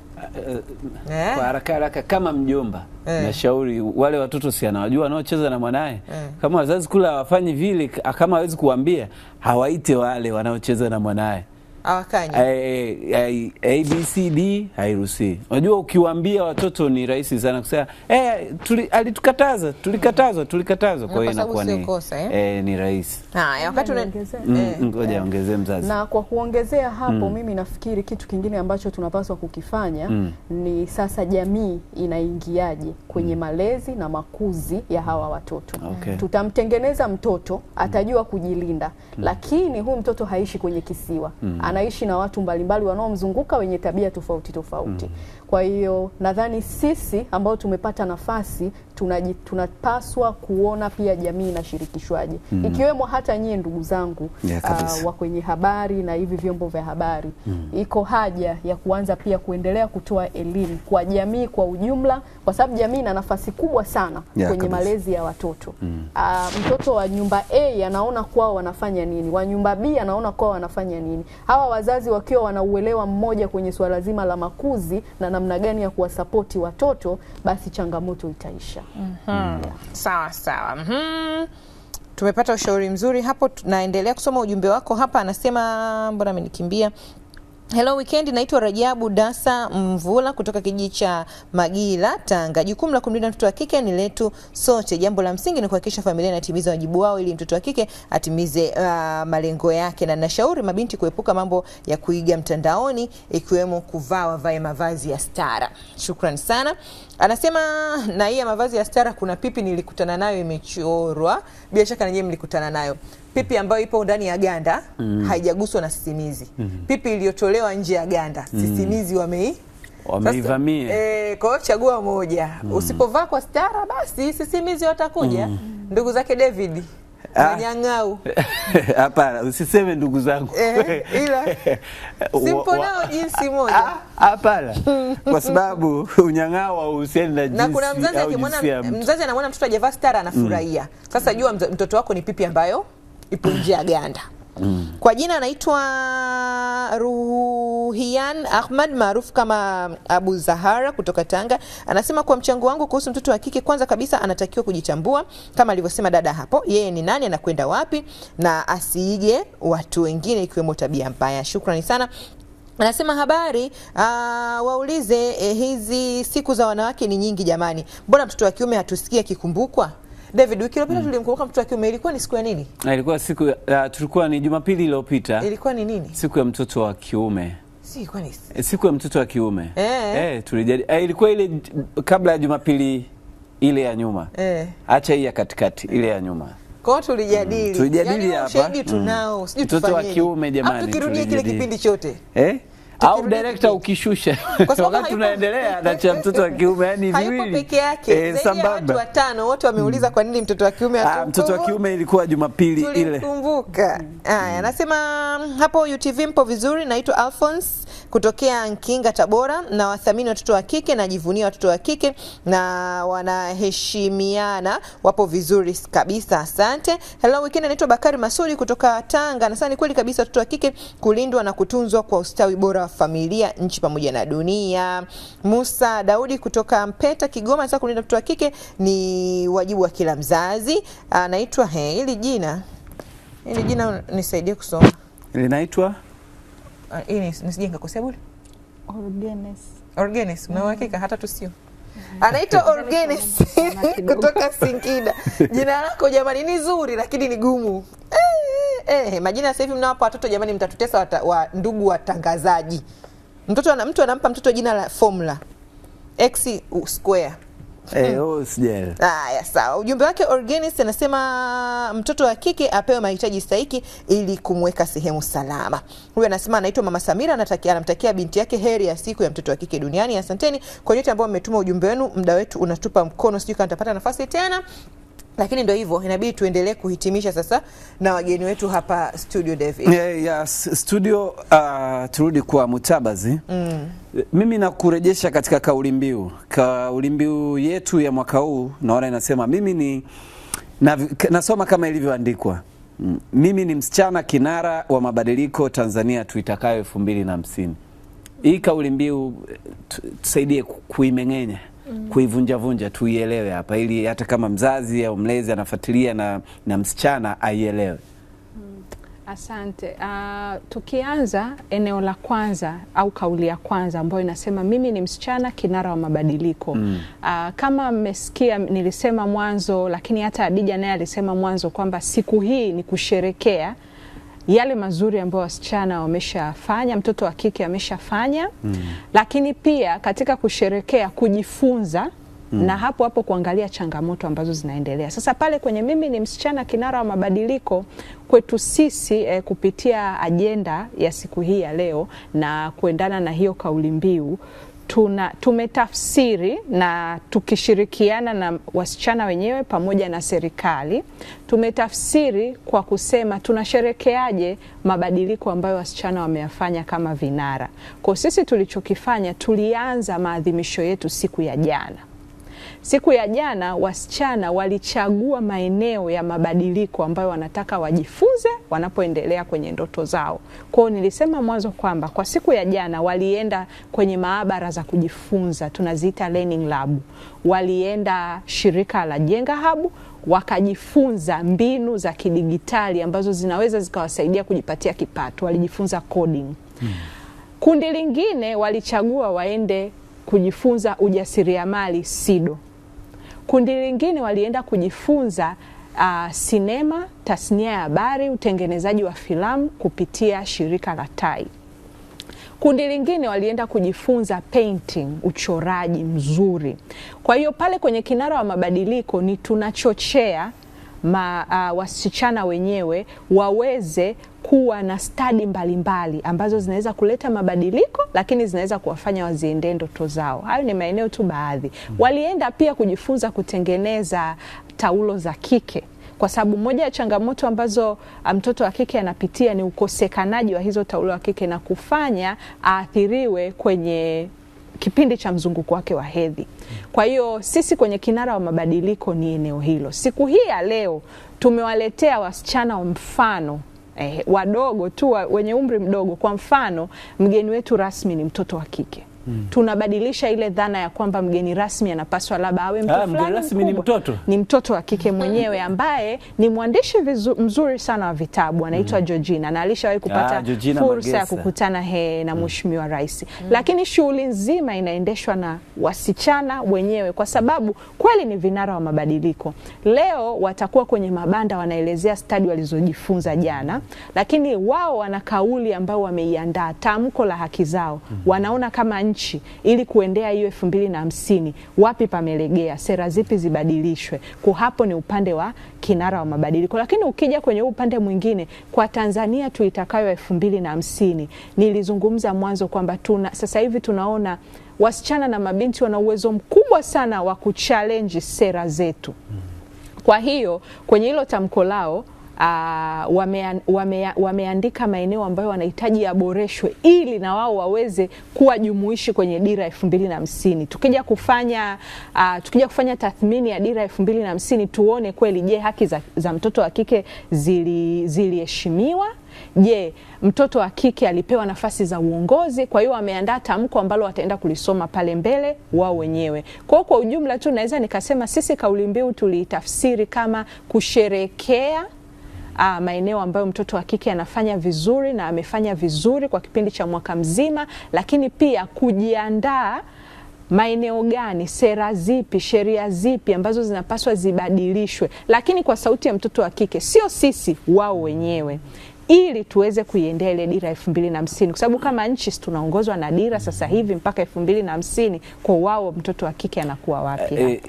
Kwa haraka kama mjomba nashauri wale watoto si anawajua wanaocheza na mwanae. Kama wazazi kula hawafanyi vile, kama hawezi kuambia, hawaite wale wanaocheza na mwanae. Awakanye ABCD hairuhusi. Unajua ukiwaambia watoto ni rahisi sana kusema alitukataza, tulikatazwa. Kwa hiyo inakuwa ni rahisi. Haya, wakati ngoja ongezee mzazi. Na kwa kuongezea hapo, mimi nafikiri kitu kingine ambacho tunapaswa kukifanya ni sasa jamii inaingiaje kwenye malezi na makuzi ya hawa watoto. Tutamtengeneza mtoto atajua kujilinda, lakini huyu mtoto haishi kwenye kisiwa. Anaishi na watu mbalimbali wanaomzunguka wenye tabia tofauti tofauti. Kwa hiyo nadhani sisi ambao tumepata nafasi tunapaswa kuona pia jamii inashirikishwaje, ikiwemo hata nyie ndugu zangu wa kwenye habari na hivi vyombo vya habari. Iko haja ya kuanza pia kuendelea kutoa elimu kwa jamii kwa ujumla, kwa sababu jamii ina nafasi kubwa sana kwenye malezi ya watoto. Mtoto wa nyumba A anaona kwao wanafanya nini, wa nyumba B anaona kwao wanafanya nini. Hawa wazazi wakiwa wanauelewa mmoja kwenye swala zima la makuzi na namna gani ya kuwasapoti watoto, basi changamoto itaisha. Sawa sawa. Tumepata ushauri mzuri hapo. Naendelea kusoma ujumbe wako hapa. Anasema mbona amenikimbia. Hello weekend, naitwa Rajabu Dasa Mvula kutoka kijiji cha Magila, Tanga. Jukumu la kumlinda mtoto wa kike ni letu sote. Jambo la msingi ni kuhakikisha familia inatimiza wajibu wao ili mtoto wa kike atimize malengo yake, na nashauri mabinti kuepuka mambo ya kuiga mtandaoni, ikiwemo wavae mavazi ya stara. Shukrani sana. Anasema na hii mavazi ya stara, kuna pipi nilikutana nayo imechorwa. Bila shaka na nyinyi mlikutana nayo. Pipi ambayo ipo ndani ya ganda haijaguswa na sisimizi. Pipi iliyotolewa nje ya ganda, sisimizi wameivamia. Kwa hiyo chagua moja. Usipovaa kwa stara, basi sisimizi watakuja. Ndugu zake David Nyang'au. Hapana, usiseme ndugu zangu. Ila simpo nao jinsi moja. Hapana. Kwa sababu unyang'ao hauhusiani na jinsi. Na kuna mzazi anamwona mtoto hajavaa stara anafurahia. Sasa jua mtoto wako ni pipi ambayo ipo nje ya ganda. Kwa jina anaitwa Ruhian Ahmad maarufu kama Abu Zahara kutoka Tanga. Anasema kwa mchango wangu kuhusu mtoto wa kike, kwanza kabisa anatakiwa kujitambua kama alivyosema dada hapo. Yeye ni nani, anakwenda wapi, na asiige watu wengine ikiwemo tabia mbaya. Shukrani sana. Anasema habari, waulize hizi siku za wanawake ni nyingi jamani. Mbona mtoto wa kiume hatusikia akikumbukwa? David, wiki iliyopita tulimkumbuka mtoto wa kiume, ilikuwa ni siku ya nini? Ilikuwa siku tulikuwa ni Jumapili iliyopita. Ilikuwa ni nini? Siku ya mtoto wa kiume. Ilikuwa ni siku ya mtoto wa kiume. Tulijadili. Ilikuwa ile kabla ya Jumapili ile ya nyuma. Acha hii ya katikati, ile ya nyuma. Kwa hiyo tulijadili. Hapa. Shahidi tunao. Sijui mtoto wa kiume jamani. Tukirudia kile kipindi chote. au director ukishusha wakati tunaendelea na cha mtoto wa kiume, yani viwili hayupo peke yake, zaidi ya watu 5 wote wameuliza kwa nini mtoto wa kiume atuko. Mtoto wa kiume ilikuwa Jumapili ile, tulikumbuka. Anasema hapo UTV mpo vizuri. Naitwa Alphonse kutokea Nkinga Tabora, na wathamini watoto wa kike, najivunia watoto wa kike na wanaheshimiana, wapo vizuri kabisa, asante. Hello weekend, naitwa Bakari Masuri kutoka Tanga, na ni kweli kabisa watoto wa kike kulindwa na kutunzwa kwa ustawi bora wa familia, nchi pamoja na dunia. Musa Daudi kutoka Mpeta Kigoma, sasa kulinda watoto wa kike ni wajibu wa kila mzazi. Naitwa hili jina nisaidie kusoma, linaitwa nisije nikakosea bure. Orgenes, una uhakika? Hata tusio. Anaitwa Orgenes kutoka Singida. Jina lako jamani ni zuri lakini ni gumu. Majina sasa hivi mnawapa watoto jamani, mtatutesa wa ndugu watangazaji. Mtu anampa mtoto jina la formula x square. Sijali. Haya, sawa. Ujumbe wake Organis anasema mtoto wa kike apewe mahitaji stahiki ili kumweka sehemu salama. Huyu anasema anaitwa Mama Samira, anamtakia binti yake heri ya siku ya mtoto wa kike duniani. Asanteni kwa yote ambao mmetuma ujumbe wenu, muda wetu unatupa mkono, sijui kama nitapata nafasi tena. Lakini ndio hivyo, inabidi tuendelee kuhitimisha sasa na wageni wetu hapa studio David. Yes, studio turudi kwa Mutabazi. Mimi nakurejesha katika kauli mbiu yetu ya mwaka huu. Naona inasema mimi nasoma kama ilivyoandikwa. Mimi ni msichana kinara wa mabadiliko Tanzania tuitakayo 2050. Hii kauli mbiu tusaidie kuimeng'enya, kuivunja tuielewe hapa, ili hata kama mzazi au mlezi anafuatilia na msichana aielewe. Asante. Tukianza eneo la kwanza au kauli ya kwanza ambayo inasema mimi ni msichana kinara wa mabadiliko. Kama mmesikia nilisema mwanzo, lakini hata Adija naye alisema mwanzo kwamba siku hii ni kusherekea yale mazuri ambayo wasichana wameshafanya, mtoto wa kike ameshafanya, lakini pia katika kusherekea kujifunza na hapo kuangalia changamoto ambazo zinaendelea. Sasa pale kwenye mimi ni msichana kinara wa mabadiliko, kwetu sisi kupitia ajenda ya siku hii ya leo na kuendana na hiyo kauli mbiu, tumetafsiri na tukishirikiana na wasichana wenyewe pamoja na serikali, tumetafsiri kwa kusema tunasherekeaje mabadiliko ambayo wasichana wameyafanya kama vinara. Kwa sisi tulichokifanya, tulianza maadhimisho yetu siku ya jana. Siku ya jana wasichana walichagua maeneo ya mabadiliko ambayo wanataka wajifunze wanapoendelea kwenye ndoto zao. Kwa hiyo nilisema mwanzo kwamba kwa siku ya jana walienda kwenye maabara za kujifunza, tunaziita learning lab. Walienda shirika la Jenga Hub, wakajifunza mbinu za kidigitali ambazo zinaweza zikawasaidia kujipatia kipato. Walijifunza coding. Kundi lingine walichagua waende kujifunza ujasiriamali SIDO. Kundi lingine walienda kujifunza sinema, tasnia ya habari, utengenezaji wa filamu kupitia shirika la TAI. Kundi lingine walienda kujifunza painting, uchoraji mzuri. Kwa hiyo pale kwenye kinara wa mabadiliko ni tunachochea wasichana wenyewe waweze kuwa na stadi mbalimbali ambazo zinaweza kuleta mabadiliko, lakini zinaweza kuwafanya waziendee ndoto zao. Hayo ni maeneo tu baadhi. Walienda pia kujifunza kutengeneza taulo za kike, kwa sababu moja ya changamoto ambazo mtoto wa kike anapitia ni ukosekanaji wa hizo taulo za kike na kufanya aathiriwe kwenye kipindi cha mzunguko wake wa hedhi. Kwa hiyo sisi kwenye kinara wa mabadiliko ni eneo hilo. Siku hii ya leo tumewaletea wasichana wa mfano, wadogo tu wenye umri mdogo. Kwa mfano, mgeni wetu rasmi ni mtoto wa kike. Tunabadilisha ile dhana ya kwamba mgeni rasmi anapaswa labda awe mtu fulani. Mgeni rasmi ni mtoto. Ni mtoto wa kike mwenyewe ambaye ni mwandishi mzuri sana wa vitabu, anaitwa Georgina, na alishawahi kupata fursa ya kukutana na Mheshimiwa Rais. Lakini shughuli nzima inaendeshwa na wasichana wenyewe, kwa sababu kweli ni vinara wa mabadiliko. Leo watakuwa kwenye mabanda wanaelezea stadi walizojifunza jana, lakini wao wana kauli ambayo wameiandaa, tamko la haki zao. Wanaona kama nchi ili kuendea hiyo 2050, wapi pamelegea, sera zipi zibadilishwe. Kwa hapo ni upande wa kinara wa mabadiliko. Lakini ukija kwenye upande mwingine, kwa Tanzania tuitakayo 2050, nilizungumza mwanzo kwamba sasa hivi tunaona wasichana na mabinti wana uwezo mkubwa sana wa kuchallenge sera zetu. Kwa hiyo kwenye hilo tamko lao wameandika maeneo ambayo wanahitaji yaboreshwe ili na wao waweze kuwa jumuishi kwenye dira 2050. Tukija kufanya tathmini ya dira 2050 tuone kweli, je, haki za mtoto wa kike ziliheshimiwa? Je, mtoto wa kike alipewa nafasi za uongozi? Kwa hiyo wameandaa tamko ambalo wataenda kulisoma pale mbele wao wenyewe. Kwa ujumla tu naweza nikasema sisi kauli mbiu tuliitafsiri kama kusherekea maeneo ambayo mtoto wa kike anafanya vizuri na amefanya vizuri kwa kipindi cha mwaka mzima, lakini pia kujiandaa maeneo gani, sera zipi, sheria zipi ambazo zinapaswa zibadilishwe, lakini kwa sauti ya mtoto wa kike, sio sisi, wao wenyewe, ili tuweze kuiendea ile dira 2050, kwa sababu kama nchi tunaongozwa na dira sasa hivi mpaka 2050. Kwa wao mtoto wa kike anakuwa wapi?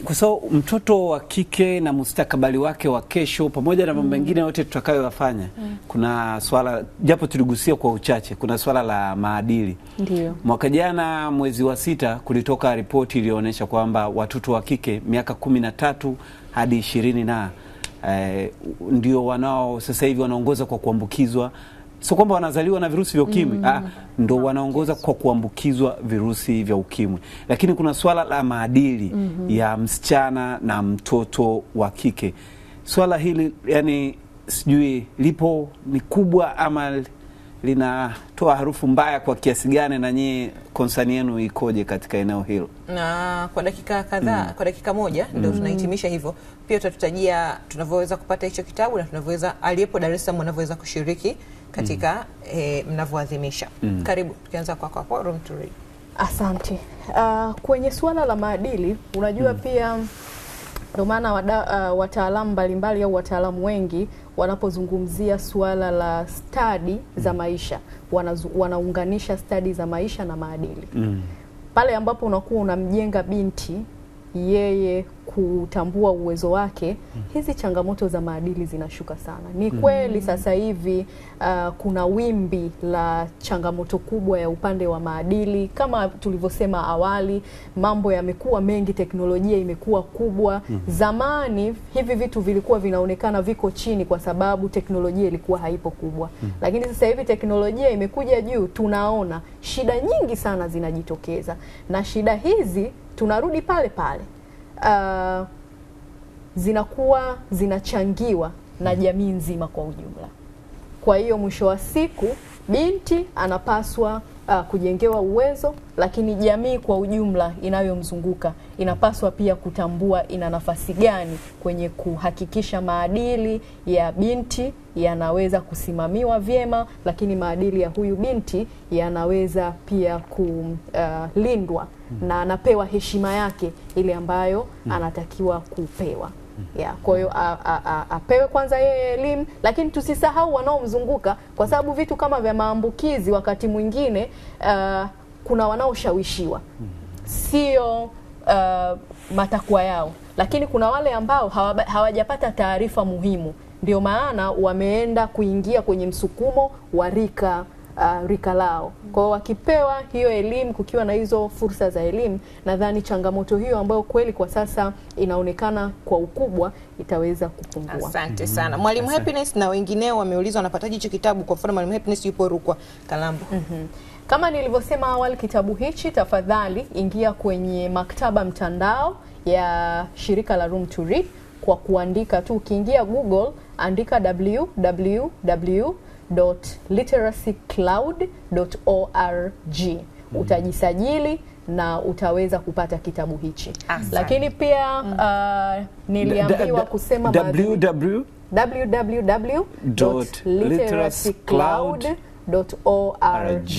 Kwa sababu mtoto wa kike na mustakabali wake wa kesho pamoja na mambo mengine yote tutakayoyafanya, kuna swala japo tuligusia kwa uchache, kuna swala la maadili. Ndio. Mwaka jana mwezi wa 6 kulitoka ripoti iliyoonyesha kwamba watoto wa kike miaka 13 hadi 20 ndio wanao sasa hivi wanaongoza kwa kuambukizwa, sio kwamba wanazaliwa na virusi vya ukimwi, ndio wanaongoza kwa kuambukizwa virusi vya ukimwi. Lakini kuna swala la maadili ya msichana na mtoto wa kike. Swala hili yani sijui lipo ni kubwa ama linatoa harufu mbaya kwa kiasi gani, na nyie konsani yenu ikoje katika eneo hilo? Na kwa dakika kadhaa, kwa dakika moja ndio tunahitimisha hivyo. Pia tutatajia tunavyoweza kupata hicho kitabu na tunavyoweza aliyepo Dar es Salaam wanavyoweza kushiriki katika mnavyoadhimisha. Karibu, tukianza kwa Room to Read. Asante. Kwenye suala la maadili, unajua pia ndio maana wataalamu mbalimbali au wataalamu wengi wanapozungumzia suala la stadi za maisha wanaunganisha stadi za maisha na maadili. Pale ambapo unakuwa unamjenga binti yeye kutambua uwezo wake, hizi changamoto za maadili zinashuka sana. Ni kweli sasa hivi kuna wimbi la changamoto kubwa ya upande wa maadili. Kama tulivyosema awali, mambo yamekuwa mengi, teknolojia imekuwa kubwa. Zamani hivi vitu vilikuwa vinaonekana viko chini kwa sababu teknolojia ilikuwa haipo kubwa. Lakini sasa hivi teknolojia imekuja juu, tunaona shida nyingi sana zinajitokeza. Na shida hizi tunarudi pale pale, zinakuwa zinachangiwa na jamii nzima kwa ujumla. Kwa hiyo mwisho wa siku binti anapaswa kujengewa uwezo, lakini jamii kwa ujumla inayomzunguka inapaswa pia kutambua ina nafasi gani kwenye kuhakikisha maadili ya binti yanaweza kusimamiwa vyema, lakini maadili ya huyu binti yanaweza pia kulindwa na anapewa heshima yake ile ambayo anatakiwa kupewa. Kwa hiyo apewe kwanza yeye elimu, lakini tusisahau wanaomzunguka, kwa sababu vitu kama vya maambukizi wakati mwingine kuna wanaoshawishiwa, sio matakwa yao, lakini kuna wale ambao hawajapata taarifa muhimu, ndio maana wameenda kuingia kwenye msukumo wa rika lao. Kwa wakipewa hiyo elimu, kukiwa na hizo fursa za elimu, nadhani changamoto hiyo ambayo kweli kwa sasa inaonekana kwa ukubwa itaweza kupungua. Asante sana. Mwalimu Happiness na wengineo wameulizwa wanapataje hicho kitabu. Kwa mfano Mwalimu Happiness yupo Rukwa, Kalambo. Kama nilivyosema awali, kitabu hichi tafadhali ingia kwenye maktaba mtandao ya shirika la Room to Read kwa kuandika tu, ukiingia Google andika www.literacycloud.org, utajisajili na utaweza kupata kitabu hichi. Lakini pia niliambiwa kusema www.literacycloud.org.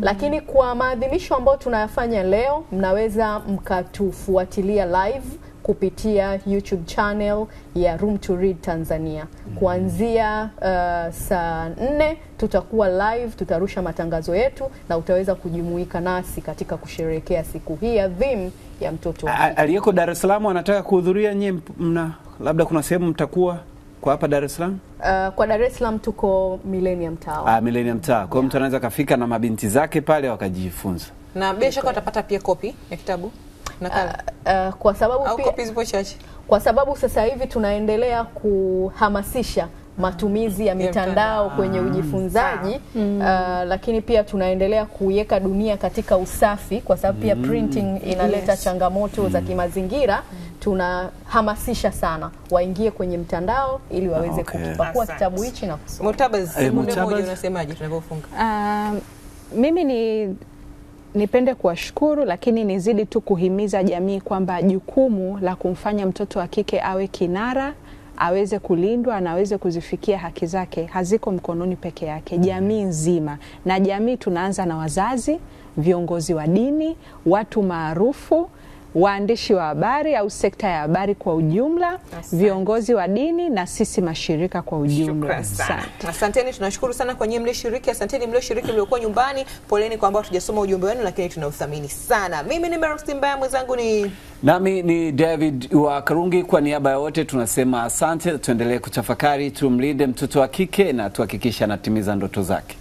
Lakini kwa maadhimisho ambayo tunayafanya leo, mnaweza mkatufuatilia live kupitia YouTube channel ya Room to Read Tanzania. Kuanzia saa 4 tutakuwa live, tutarusha matangazo yetu na utaweza kujumuika nasi katika kusherehekea siku hii adhimu ya mtoto wa kike. Aliyeko Dar es Salaam anataka kuhudhuria, nyie labda kuna sehemu mtakuwa kwa hapa Dar es Salaam? Kwa Dar es Salaam tuko Millennium Tower. Millennium Tower. Kwa mtu anaweza kafika na mabinti zake pale wakajifunza. Na bila shaka utapata pia kopi ya kitabu nakala. Kwa sababu au pia kopi zipo chache. Kwa sababu sasa hivi tunaendelea kuhamasisha matumizi ya mitandao kwenye ujifunzaji, lakini pia tunaendelea kuiweka dunia katika usafi, kwa sababu pia printing inaleta changamoto za kimazingira. Tunahamasisha sana waingie kwenye mtandao ili waweze kupakua kitabu hichi na kusoma. Mutabazi, unasemaje tunapofunga? Mimi nipende kuwashukuru, lakini nizidi tu kuhimiza jamii kwamba jukumu la kumfanya mtoto wa kike awe kinara, aweze kulindwa na aweze kuzifikia haki zake haziko mkononi peke yake, jamii nzima. Na jamii tunaanza na wazazi, viongozi wa dini, watu maarufu, waandishi wa habari au sekta ya habari kwa ujumla, viongozi wa dini na sisi mashirika kwa ujumla. Asanteni, tunashukuru sana kwa nyinyi mlioshiriki. Asanteni mlioshiriki mliokuwa nyumbani. Poleni kwa ambao tujasoma ujumbe wenu, lakini tunauthamini sana. Mimi ni Merox Mbaya, mwenzangu nami ni David wa Karungi. Kwa niaba ya wote tunasema asante. Tuendelee kutafakari, tumlinde mtoto wa kike na tuhakikisha anatimiza ndoto zake.